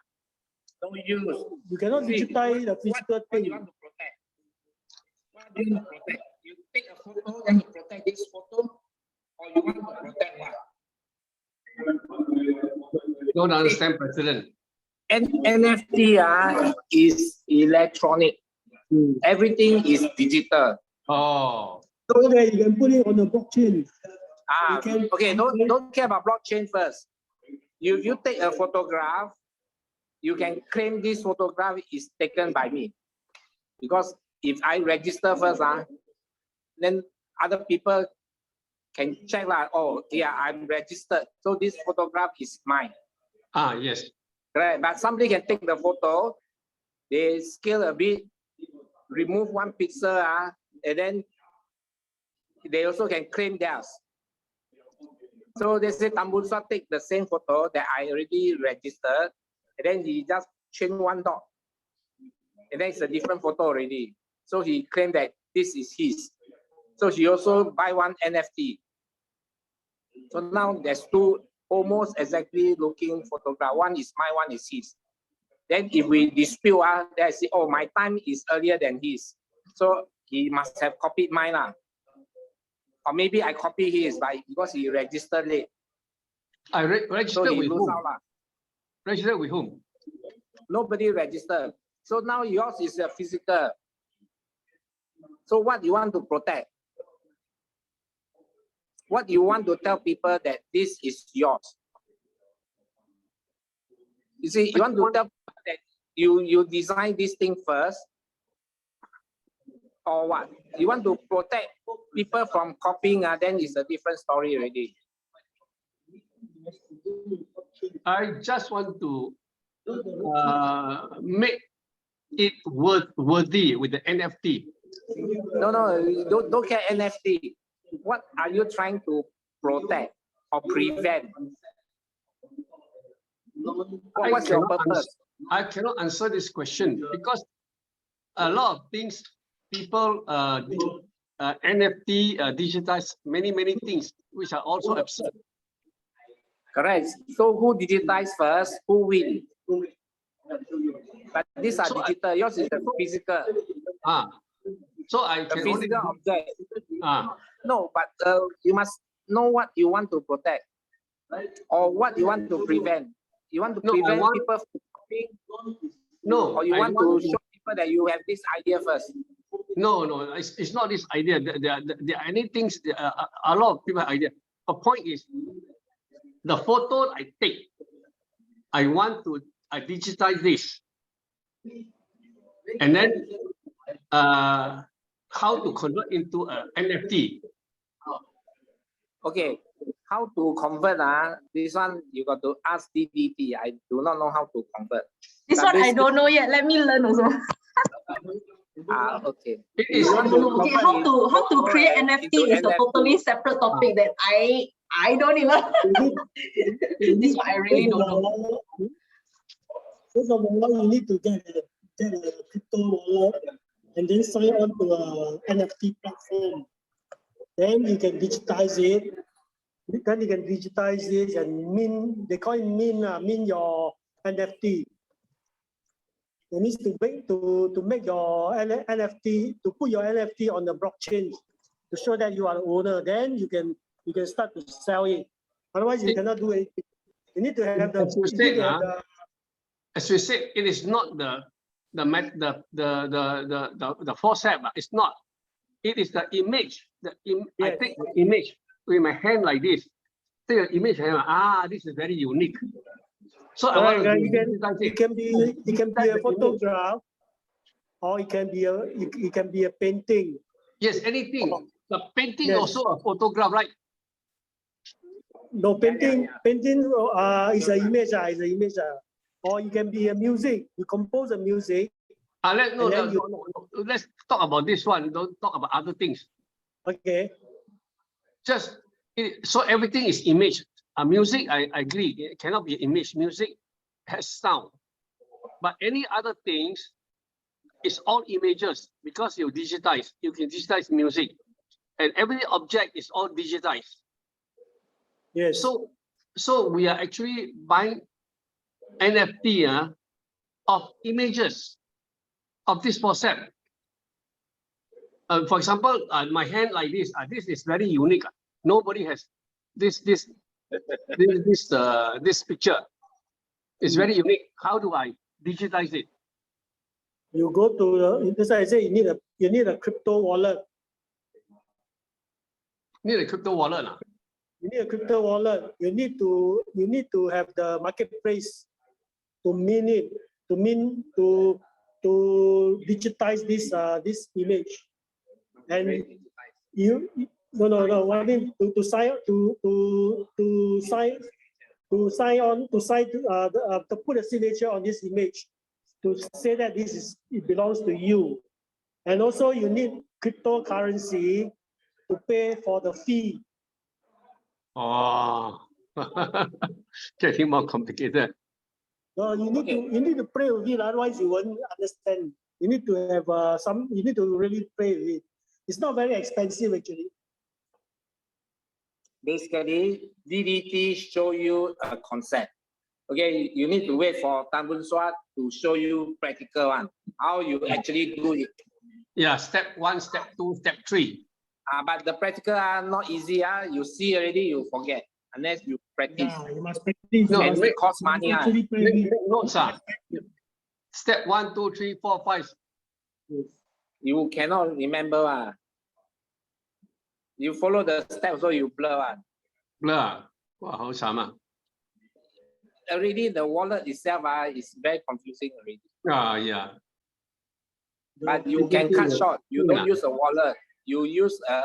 use. You cannot digitize the physical What you thing. want to protect? What do you want to protect? You take a photo, then you protect this photo, or you want to protect what? Don't understand, President. NFT is electronic. Everything is digital. Oh. So that you can put it on the blockchain. Okay, don't care about blockchain first. You take a photograph, you can claim this photograph is taken by me. Because if I register first, then other people can check like, oh yeah, I'm registered. So this photograph is mine. Yes. Right, but somebody can take the photo, they scale a bit, remove one pixel, and then they also can claim theirs. So they say Tambusa take the same photo that I already registered, and then he just change one dot, and then it's a different photo already. So he claimed that this is his. So he also buy one NFT. So now there's two almost exactly looking photograph. One is mine, one is his. Then if we dispute, then I say, oh, my time is earlier than his. So he must have copied mine. Or maybe I copy his because he registered late. I registered so with whom? Out, registered with whom? Nobody registered. So now yours is a physical. So what you want to protect? What you want to tell people that this is yours? You see, you want to tell people that you design this thing first, or what? You want to protect people from copying, then it's a different story already. I just want to make it worthy with the NFT. No, don't care NFT. What are you trying to protect or prevent? What's your purpose? I cannot answer this question because a lot of things people NFT digitize many things which are also absurd. Correct. So who digitize first? Who win? But these are digital. Yours is the physical. So I can physical object. No, but you must know what you want to protect, or what you want to prevent. You want to prevent people from copying. No, or you want to show people that you have this idea first. No, it's not this idea. There are any things. A lot of people have idea. The point is, the photo I take, I want to digitize this, and then how to convert into an NFT. Okay, how to convert? This one you got to ask DDT. I do not know how to convert. This one I don't know yet. Let me learn also. Okay. Okay, how to create NFT is a totally separate topic that I don't even. This one I really don't know. First of all, you need to get a crypto wallet and then sign on to an NFT platform. Then you can digitize it. Then you can digitize it and mint. They call it mint your NFT. You need to make your NFT, to put your NFT on the blockchain to show that you are the owner. Then you can start to sell it. Otherwise, you cannot do anything. You need to have the. As you said, it is not the FOSAP. It's not. It is the image. I take the image with my hand like this. Take the image and this is very unique. So I want to Correct. digitize It can be a Digitize the image. photograph, or it can be a painting. Yes, anything. Oh, The painting yes. also a photograph, right? No, painting is an image, or it can be a music. You compose a music. Let's talk about this one. Don't talk about other things. Okay. So everything is image. Music, I agree. It cannot be image. Music has sound. But any other things, it's all images because you digitize. You can digitize music. And every object is all digitized. Yes. So we are actually buying NFT of images of this concept. For example, my hand like this. This is very unique. Nobody has this picture. It's very unique. How do I digitize it? You go to that's why I say you need a crypto wallet. Need a crypto wallet. You need a crypto wallet. You need to have the marketplace to mint it, to digitize this image. And you no. I mean to sign to put a signature on this image to say that it belongs to you. And also you need cryptocurrency to pay for the fee. Oh, getting more complicated. No, you need to play with it, otherwise you won't understand. You need to have you need to really play with it. It's not very expensive actually. Basically, DDT show you a concept. Okay, you need to wait for Tan Boon Swat to show you practical one, how you actually do it. Yeah, step 1, step 2, step 3. But the practical are not easy. You see already, you forget unless you practice. Yeah, you must practice. No, and it costs money. Make notes. Step 1, 2, 3, 4, 5. You cannot remember. You follow the steps, so you blur. Blur. Wow, how sama. Already the wallet itself is very confusing already. Yeah. But you can cut short. You don't use a wallet. You use a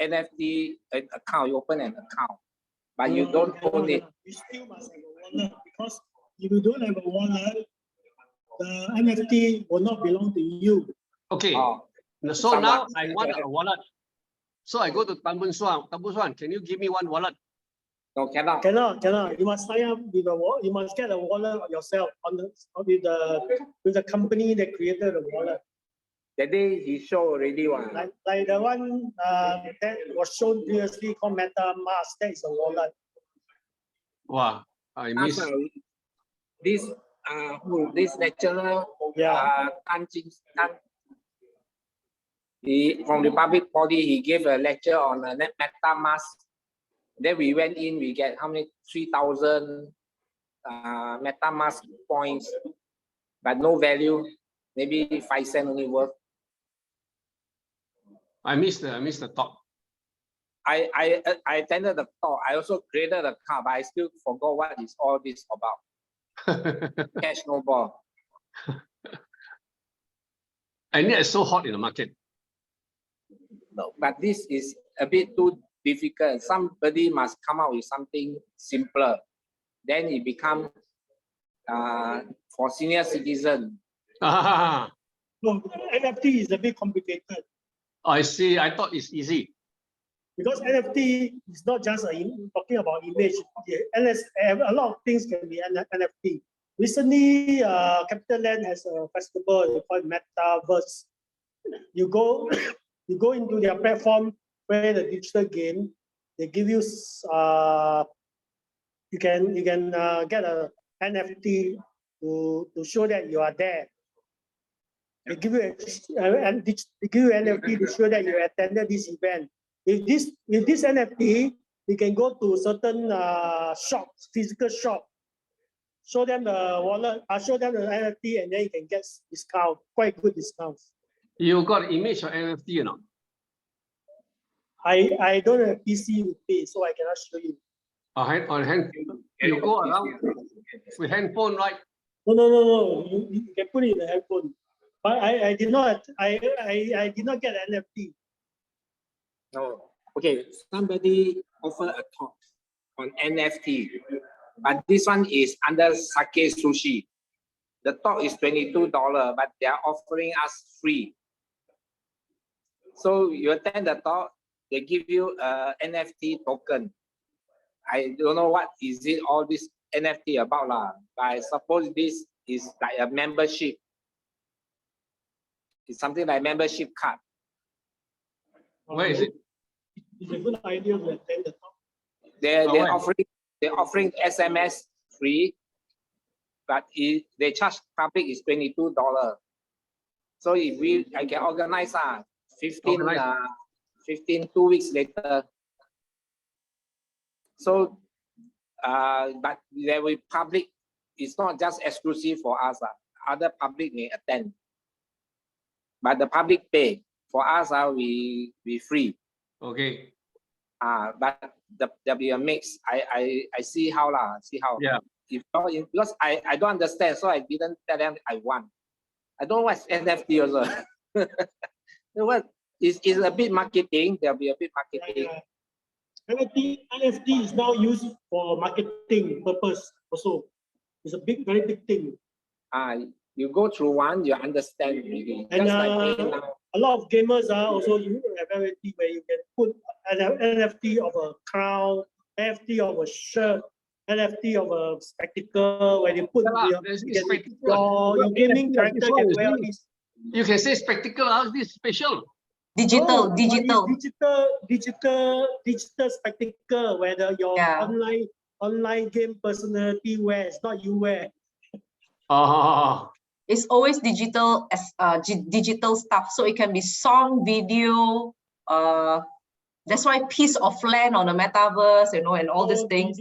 NFT account. You open an account, but you don't own it. You still must have a wallet, because if you don't have a wallet, the NFT will not belong to you. Okay. So now I want a wallet. So I go to Tan Boon Swat. Tan Boon Swat, can you give me one wallet? No, cannot. Cannot. You must sign up with a wallet. You must get a wallet yourself with the company that created the wallet. That day he showed already one. Like the one that was shown previously called MetaMask. That is a wallet. Wow, I miss. This this lecturer, Tan Jing Tan. He from the public body. He gave a lecture on MetaMask. Then we went in. We get how many 3,000 MetaMask points, but no value. Maybe 5 cents only worth. I missed the talk. I attended the talk. I also created a account, but I still forgot what is all this about. Cash no ball. And it's so hot in the market. No, but this is a bit too difficult. Somebody must come out with something simpler. Then it becomes for senior citizen. No, NFT is a bit complicated. I see. I thought it's easy. Because NFT is not just talking about image. A lot of things can be NFT. Recently, CapitaLand has a festival called Metaverse. You go into their platform, play the digital game. They give you you can get a NFT to show that you are there. They give you NFT to show that you attended this event. With this NFT, you can go to certain shops, physical shop, show them the wallet, show them the NFT, and then you can get discount, quite good discounts. You got image of NFT or not? I don't have PC with me, so I cannot show you. On hand. you go around with handphone, right? No. You can put it in the handphone. But I did not get NFT. No. Okay, somebody offer a talk on NFT, but this one is under Sake Sushi. The talk is $22, but they are offering us free. So you attend the talk, they give you a NFT token. I don't know what is it all this NFT about lah, but I suppose this is like a membership. It's something like membership card. Where is it? It's a good idea to attend the talk. They're where? offering SMS free, but they charge public is $22. So if I can organize 15 2 weeks later. So but there will public, it's not just exclusive for us. Other public may attend. But the public pay. For us, we free. Okay. But there'll be a mix. I see how lah. See how. Yeah. Because I don't understand, so I didn't tell them I want. I don't know what's NFT also. What is a bit marketing? There'll be a bit marketing. NFT is now used for marketing purpose also. It's a very big thing. You go through one, you understand really. And like a lot of gamers are also you have NFT where you can put an NFT of a crown, NFT of a shirt, NFT of a spectacle, where you put your gaming character can wear this. You can say spectacle, this is special. Digital spectacle, whether your online game personality wears, not you wear. It's always digital digital stuff, so it can be song, video. That's why piece of land on the metaverse, and all these things.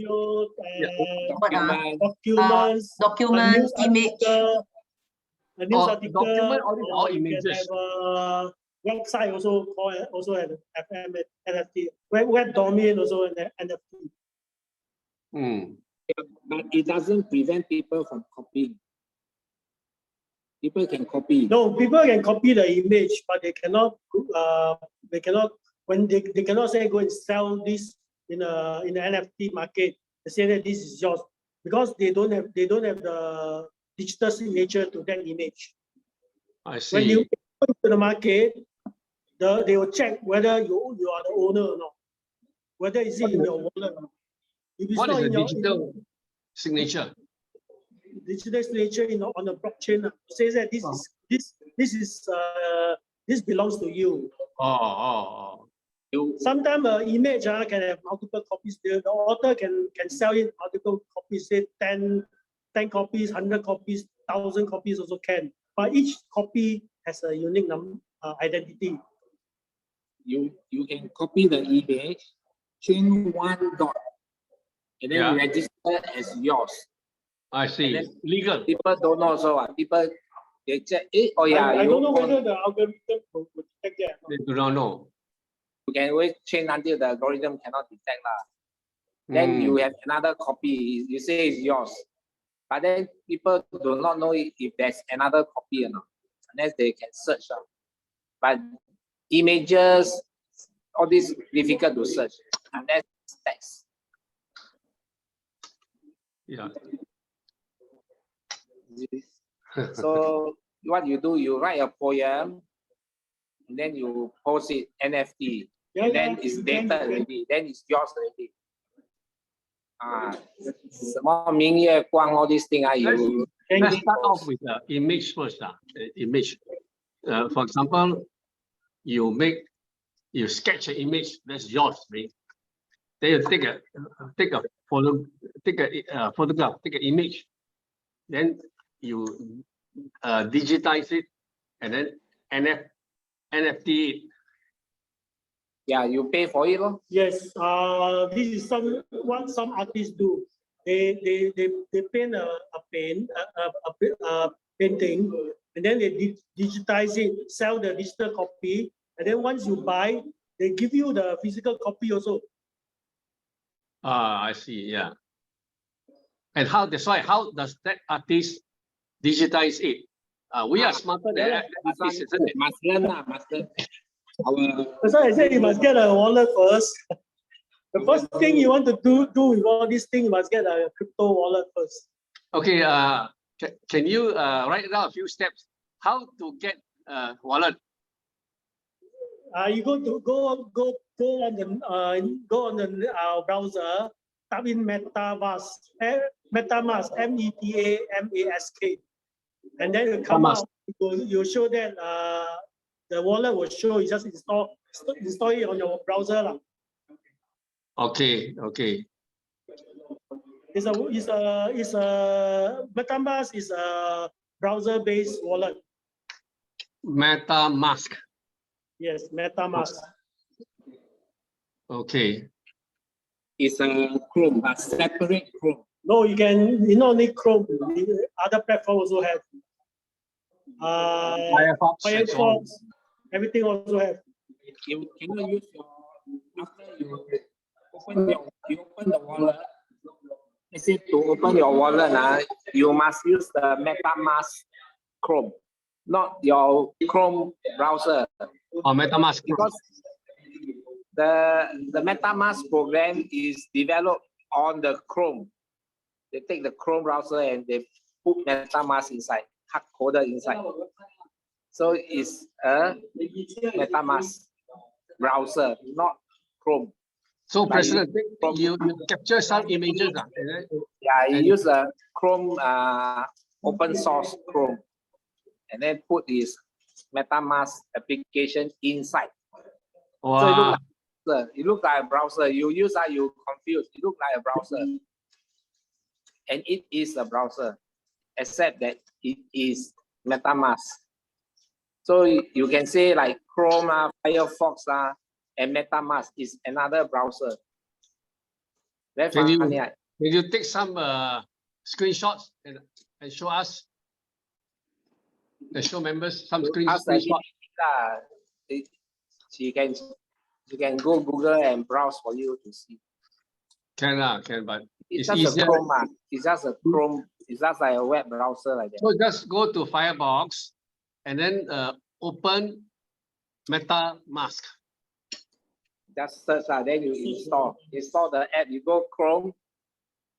Documents, image. A news article, document, all images. Website also have NFT. Web domain also an NFT. But it doesn't prevent people from copying. People can copy. No, people can copy the image, but they cannot. They cannot say go and sell this in the NFT market. They say that this is yours because they don't have the digital signature to that image. I see. When you go to the market, they will check whether you are the owner or not. Whether it's in your wallet or not. If it's what not is in the your digital signature? Digital signature on the blockchain says that this belongs to you. Sometimes an image can have multiple copies. The author can sell it multiple copies, say 10 copies, 100 copies, 1,000 copies also can. But each copy has a unique identity. You can copy the image, change one dot, and then register as yours. I see. Legal. People don't know, so people they check. I don't know whether the algorithm will detect that. They do not know. You can always change until the algorithm cannot detect lah. Then you have another copy. You say it's yours, but then people do not know if there's another copy or not, unless they can search. But images, all this difficult to search unless text. Yeah. So what you do, you write a poem, and then you post it NFT, and then it's dated already, then it's yours already. 什么明月光 all these things Let's start off with the image first. Image. For example, you sketch an image that's yours, right? Then you take a photograph, take an image, then you digitize it, and then NFT it. Yeah, you pay for it, no? Yes, this is what some artists do. They paint a painting, and then they digitize it, sell the digital copy, and then once you buy, they give you the physical copy also. I see. Yeah. And that's why, how does that artist digitize it? We are smarter than artists, isn't it? Must learn, must learn. That's why I said you must get a wallet first. The first thing you want to do with all these things, you must get a crypto wallet first. Okay, can you write down a few steps how to get wallet? You go on the browser, type in MetaMask, MetaMask, and then it come out. You show that the wallet will show. You just install it on your browser. Okay. It's a MetaMask is a browser-based wallet. MetaMask. Yes, MetaMask. Okay. It's a Chrome, a separate Chrome. No, you not only Chrome, other platforms also have. Firefox, everything also have. You cannot use your, after you open the wallet. I said to open your wallet, you must use the MetaMask Chrome, not your Chrome browser. Or MetaMask. Because the MetaMask program is developed on the Chrome. They take the Chrome browser and they put MetaMask inside, hard-coded inside. So it's a MetaMask browser, not Chrome. So, President, you capture some images. Yeah, you use a Chrome, open source Chrome, and then put this MetaMask application inside. Wow. So it looks like a browser. You use that, you confused. It looks like a browser. And it is a browser, except that it is MetaMask. So you can say like Chrome, Firefox, and MetaMask is another browser. Very funny. Can you take some screenshots and show us, and show members some screenshots? You can go Google and browse for you to see. Can, but it's just easier. A Chrome. It's just a Chrome. It's just like a web browser like that. So just go to Firefox and then open MetaMask. Just search then you install the app. You go Chrome,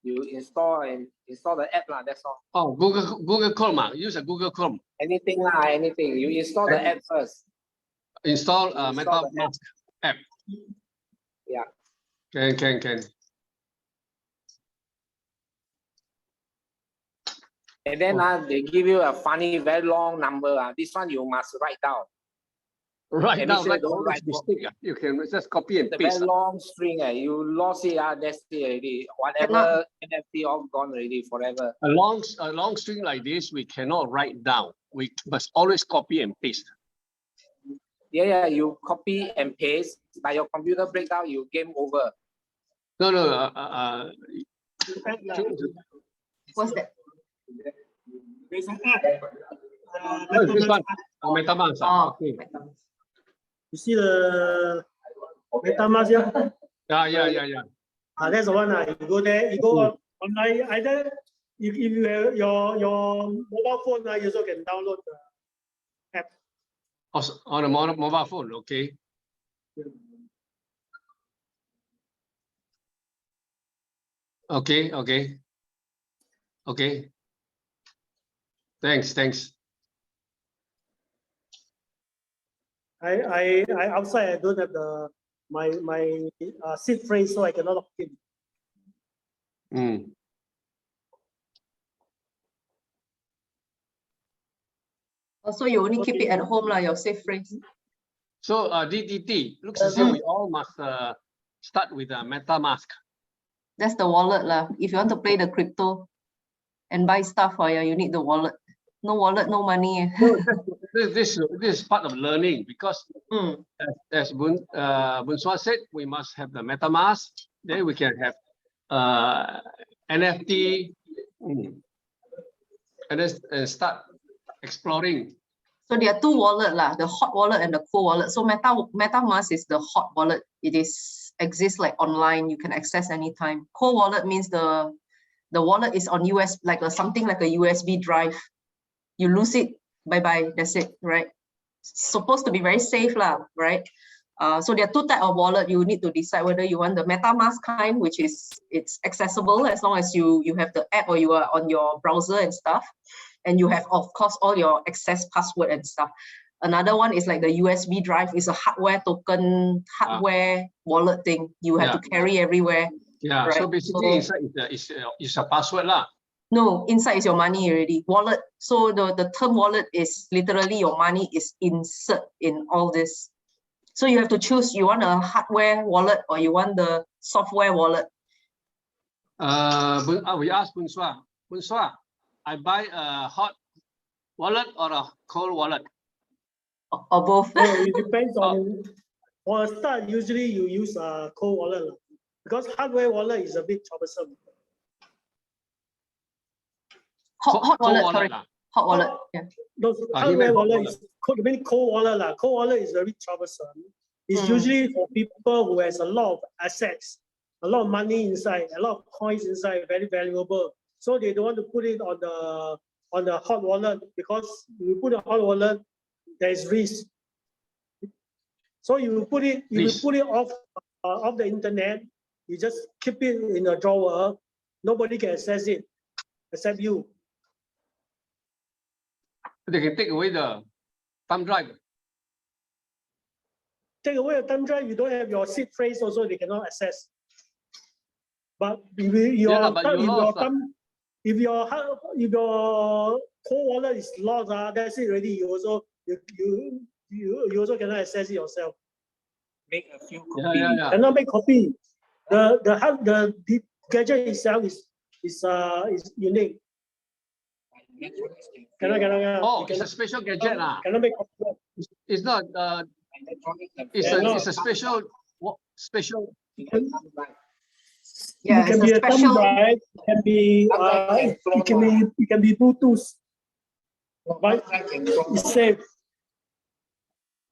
you install the app that's all. Oh, Google Chrome. Use a Google Chrome. Anything anything. You install the app first. Install MetaMask app. Yeah. Can. And then they give you a funny, very long number. This one you must write down. Right now, don't write mistake. You can just copy and paste. It's a very long string. You lost it. That's it already. Whatever NFT all gone already forever. A long string like this, we cannot write down. We must always copy and paste. Yeah. You copy and paste. By your computer breakdown, you game over. No. What's that? There's an app. This one. MetaMask. Okay. You see the MetaMask here? Yeah. That's the one. You go there. You go online. Either if you have your mobile phone, you also can download the app. On a mobile phone, okay. Okay. Thanks. I outside I don't have my seed phrase, so I cannot log in. Also, you only keep it at home, your safe phrase. So DTT, looks as if we all must start with MetaMask. That's the wallet lah. If you want to play the crypto and buy stuff, you need the wallet. No wallet, no money. This is part of learning, because as Bun Suan said, we must have the MetaMask. Then we can have NFT and start exploring. So there are two wallets lah, the hot wallet and the cold wallet. So MetaMask is the hot wallet. It exists like online. You can access anytime. Cold wallet means the the wallet is on something like a USB drive. You lose it, bye-bye, that's it, right? Supposed to be very safe, right? So there are two types of wallet. You need to decide whether you want the MetaMask kind, which is it's accessible as long as you have the app or you are on your browser and stuff, and you have of course all your access password and stuff. Another one is like the USB drive. Is a hardware token, hardware wallet thing you have to carry everywhere. Yeah. Right? So basically, inside is a password lah. No, inside is your money already. Wallet. So the term wallet is literally your money is insert in all this. So you have to choose. You want a hardware wallet or you want the software wallet. We ask Boon Sua, I buy a hot wallet or a cold wallet? Or both. It depends on. For a start, usually you use a cold wallet because hardware wallet is a bit troublesome. Hot wallet, sorry. Hot wallet. Yeah. Those hardware wallet is cold wallet. Cold wallet is very troublesome. It's usually for people who has a lot of assets, a lot of money inside, a lot of coins inside, very valuable. So they don't want to put it on the hot wallet because you put a hot wallet, there is risk. So you put it off the internet. You just keep it in a drawer. Nobody can access it except you. They can take away the thumb drive. Take away a thumb drive, you don't have your seed phrase also, they cannot access. But if your cold wallet is lost, that's it already. You also cannot access it yourself. Make a few copies. Cannot make copy. The gadget itself is unique. Cannot. Oh, it's a special gadget. Cannot make copy. It's not. It's a special. Yeah, it can be a thumb drive. It can be Bluetooth. But it's safe.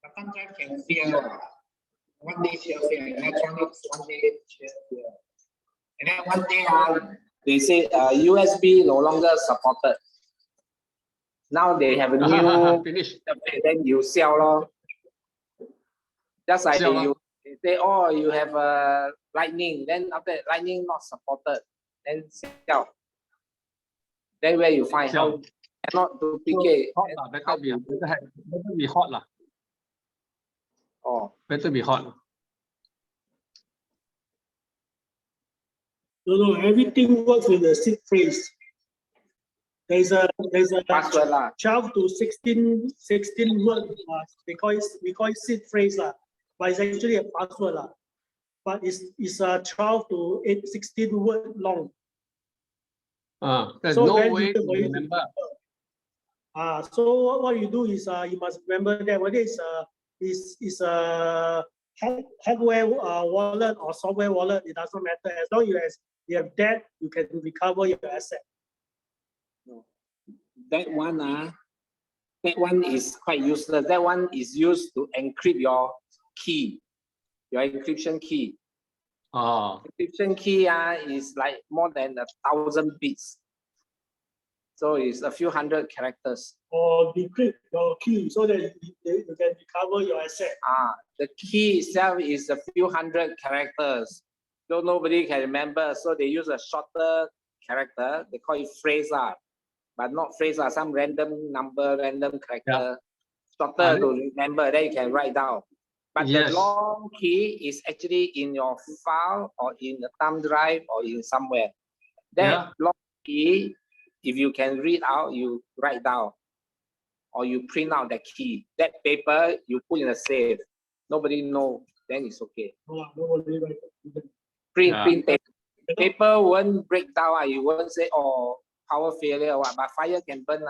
The thumb drive can fail. One day she'll fail. Electronics, one day she'll fail. And then one day they say USB no longer supported. Now they have a new finish. Then you sell lor. Just like you say, oh, you have a Lightning. Then after that, Lightning not supported. Then sell. Then where you find how cannot duplicate. Better be hot lah. Oh, better be hot. No, everything works with the seed phrase. There's a password 12 to 16 word. We call it seed phrase but it's actually a password But it's a 12 to 16 word long. There's so no way to remember. So what you do is you must remember that whether it's a hardware wallet or software wallet, it doesn't matter. As long as you have that, you can recover your asset. That one is quite useless. That one is used to encrypt your key, your encryption key. Encryption key is like more than 1,000 bits. So it's a few hundred characters. Or decrypt your key so that you can recover your asset. The key itself is a few hundred characters. So nobody can remember. So they use a shorter character. They call it phrase but not phrase some random number, random character. Shorter to remember, then you can write down. But the long key is actually in your file or in the thumb drive or in somewhere. That long key, if you can read out, you write down or you print out the key. That paper you put in a safe. Nobody know, then it's okay. Print paper. Paper won't break down. You won't say, oh, power failure or what, but fire can burn.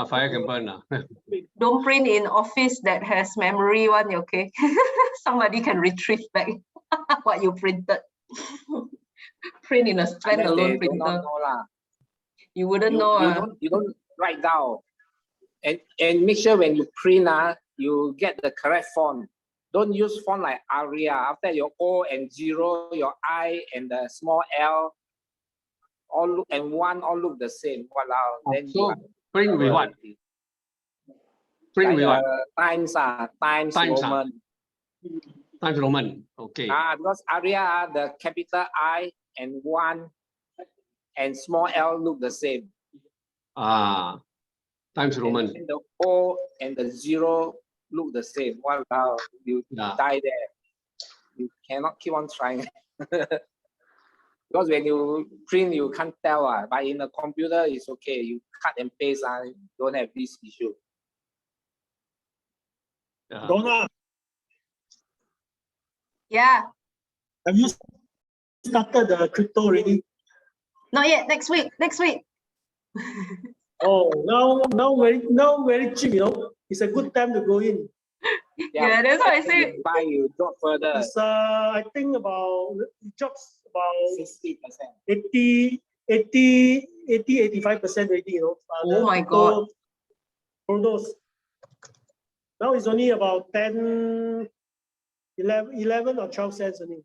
Fire can burn. Don't print in office that has memory one, okay? Somebody can retrieve back what you printed. Print in a standalone printer. You wouldn't know. You don't write down. And make sure when you print, you get the correct font. Don't use font like Aria. After your O and 0, your I and the small L. all look and one all look the same. Wow, then you So are print with what? Print with what? times Times, Roman. Times Roman. Okay. Because area the capital I and 1 and small l look the same. Times Roman. And the O and the 0 look the same. Wow, you die there. You cannot keep on trying. Because when you print, you can't tell. But in a computer, it's okay. You cut and paste, you don't have this issue. Donna, Yeah. have you started the crypto already? Not yet. Next week. Next week. Oh, now very cheap, you know. It's a good time to go in. Yeah, that's what I say. Buy, you drop further. It's I think about it drops about 60%. 85% already, you know. Oh my God. For those. Now it's only about 11 or 12 cents only.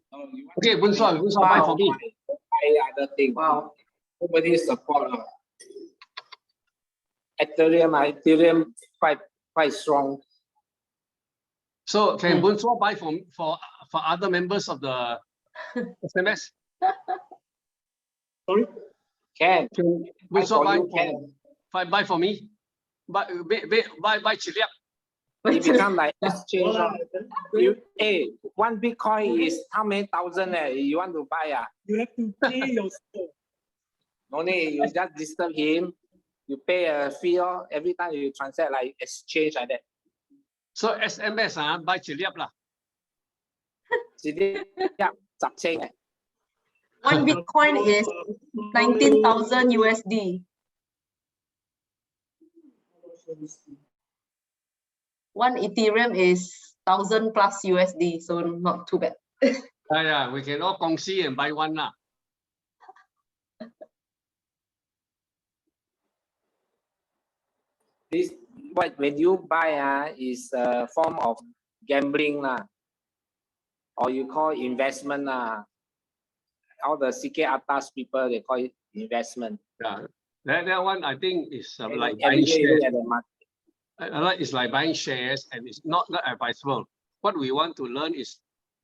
Okay, Bunsua, buy for me. Buy other thing. Wow. Nobody support. Ethereum quite strong. So can Bunsua buy for other members of the SMS? Sorry? Can. Bunsua buy for me? Buy Chiliap. It become like exchange. One Bitcoin is how many thousand? You want to buy? You have to pay yourself. No need. You just disturb him. You pay a fee every time you transact, like exchange like that. So SMS buy Chiliap lah. Yeah, 10,000. One Bitcoin is 19,000 USD. One Ethereum is 1,000 plus USD, so not too bad. Yeah, we can all kongsi and buy one lah. This when you buy is a form of gambling or you call investment All the CK atas people, they call it investment. Yeah, that one I think is like buying shares. It's like buying shares, and it's not advisable. What we want to learn is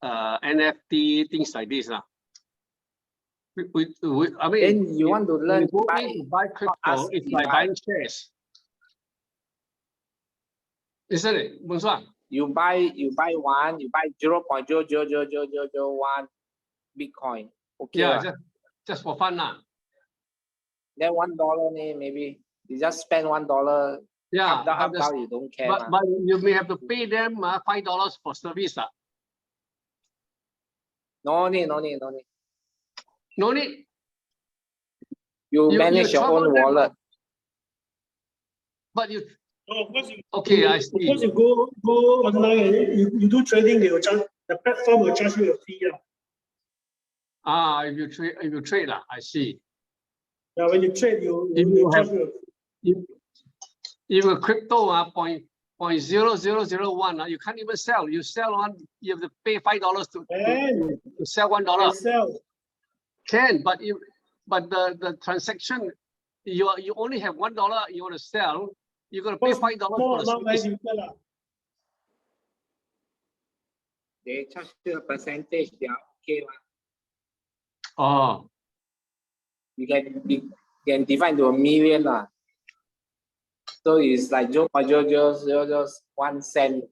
NFT, things like this. I mean, then you want to learn to buy crypto, it's like buying shares. Isn't it, Bunsua? You buy 0.0000001 Bitcoin. Okay. Yeah, just for fun lah. Then $1 maybe. You just spend $1. Yeah, you don't care. But you may have to pay them $5 for service. No need. No need. You manage your own wallet. But you. No, of course Okay, I see. Because you go online and you do trading, they will charge, the platform will charge you a fee. If you trade, I see. Yeah, when you trade, you charge you. If a crypto 0.0001, you can't even sell. You sell one, you have to pay $5 to sell $1. Can, but the transaction, you only have $1 you want to sell. You're going to pay $5 for the service. They charge you a percentage. They are okay. Oh. You can divide to a million. So it's like 0.00001 cent.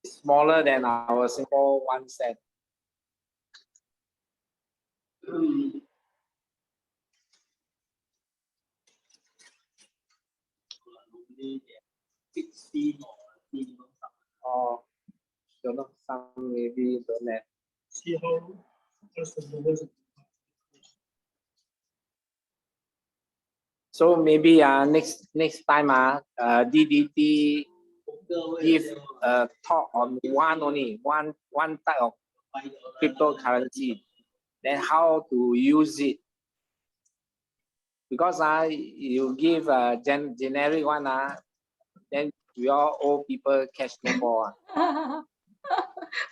Smaller than our Singapore 1 cent. Oh, don't know, some maybe don't have. See how so maybe next time DDT give a talk on one type of cryptocurrency, then how to use it. Because you give a generic one then we all old people catch no more.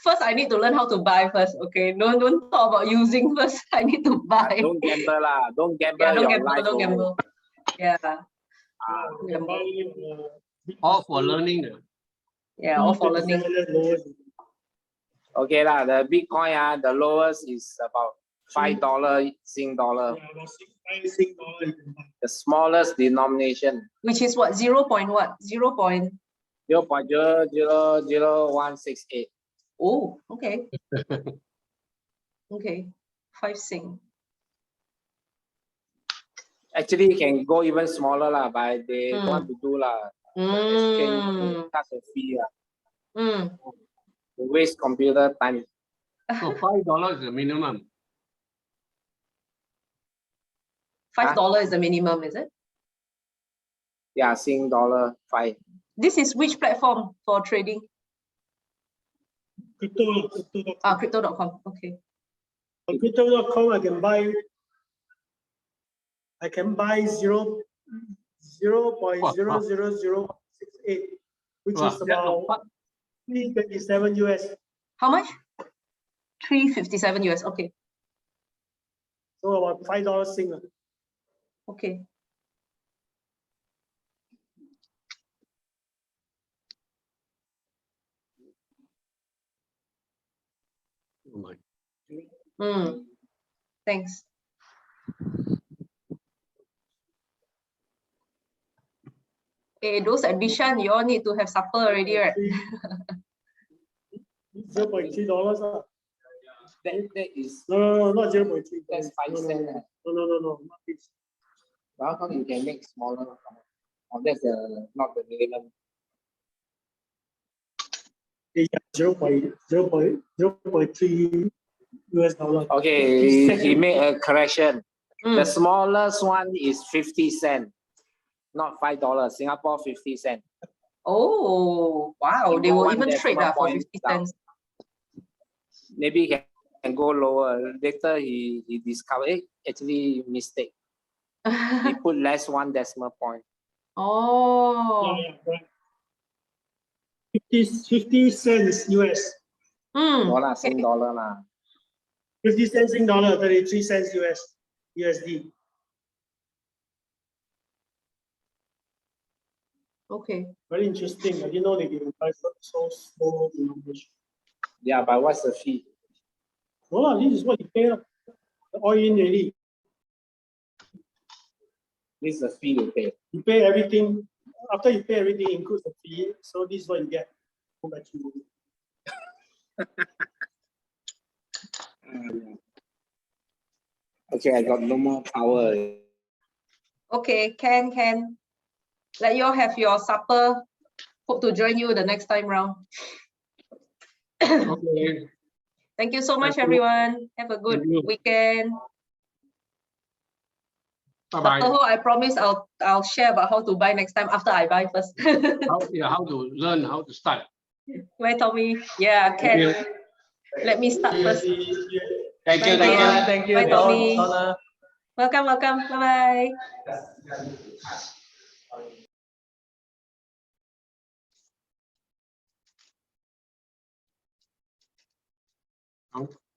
First, I need to learn how to buy first. Okay, don't talk about using first. I need to buy. Don't gamble lah. Don't gamble Yeah, don't your gamble. life. Don't gamble. Yeah. You can buy, All for learning. Yeah, all for learning. Okay lah. The Bitcoin the lowest is about $5 Sing dollar. Yeah, about $5 you can buy. The smallest denomination. Which is what? 0. What? 0. 0.000168. Oh, okay. Okay. 5 Sing. Actually, it can go even smaller lah, but they don't want to do lah. Exchange charge a fee lah. To waste computer time. So $5 is the minimum. $5 is the minimum, is it? Yeah, Sing dollar 5. This is which platform for trading? Crypto.com. Crypto.com. Okay. On crypto.com, I can buy 0.00068, which is about 357 US. How much? 357 US. Okay. So about $5 Sing. Okay. Oh my. Thanks. Hey, those at Bishan, you all need to have supper already, right? $0.3. That is. No, not 0.3. That's 5 cents. No, not this. How come you can make smaller? Oh, that's not the minimum. Yeah, 0.3 US dollar. Okay, he made a correction. The smallest one is 50 cents, not $5. Singapore 50 cents. Oh, wow. They will even trade for 50 cents. Maybe he can go lower. Later he discovered actually mistake. He put less 1 decimal point. Oh. Yeah, right. 50 cents US. Dollar, Sing dollar lah. 50 cents Sing dollar, 33 cents USD. Okay. Very interesting. I didn't know they can buy so small denomination. Yeah, but what's the fee? Well, this is what you pay. All in really. This is the fee you pay. You pay everything. After you pay everything, includes the fee. So this is what you get. Go back to Okay, I got no more power. Okay, can. Let you all have your supper. Hope to join you the next time round. Okay. Thank you so much, everyone. Have a good weekend. Bye-bye. Dr. Ho, I promise I'll share about how to buy next time after I buy first. How to learn how to start. Where Tommy? Yeah, can. Let me start first. Thank you. Bye, Tommy. Welcome. Bye-bye.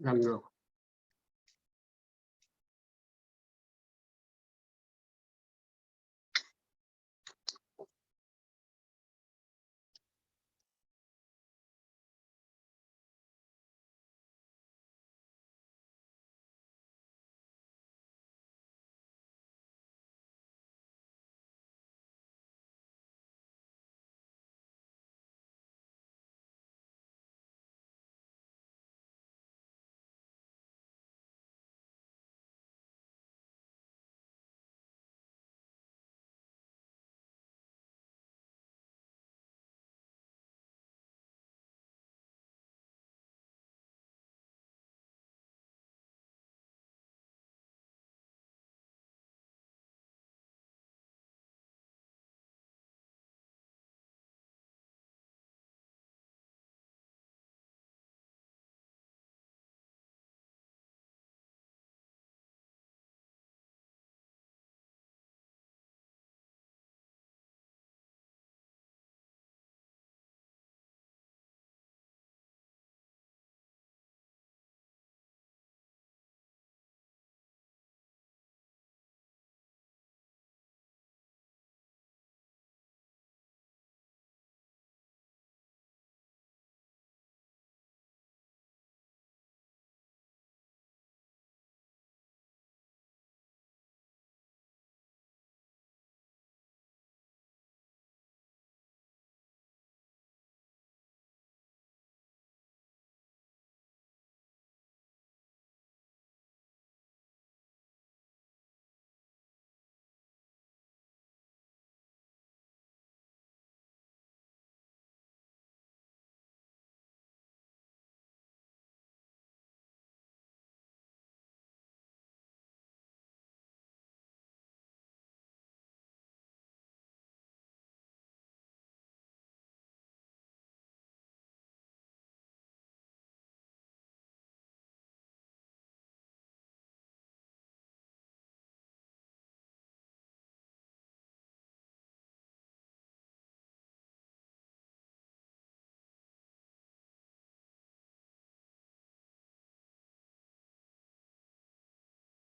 No.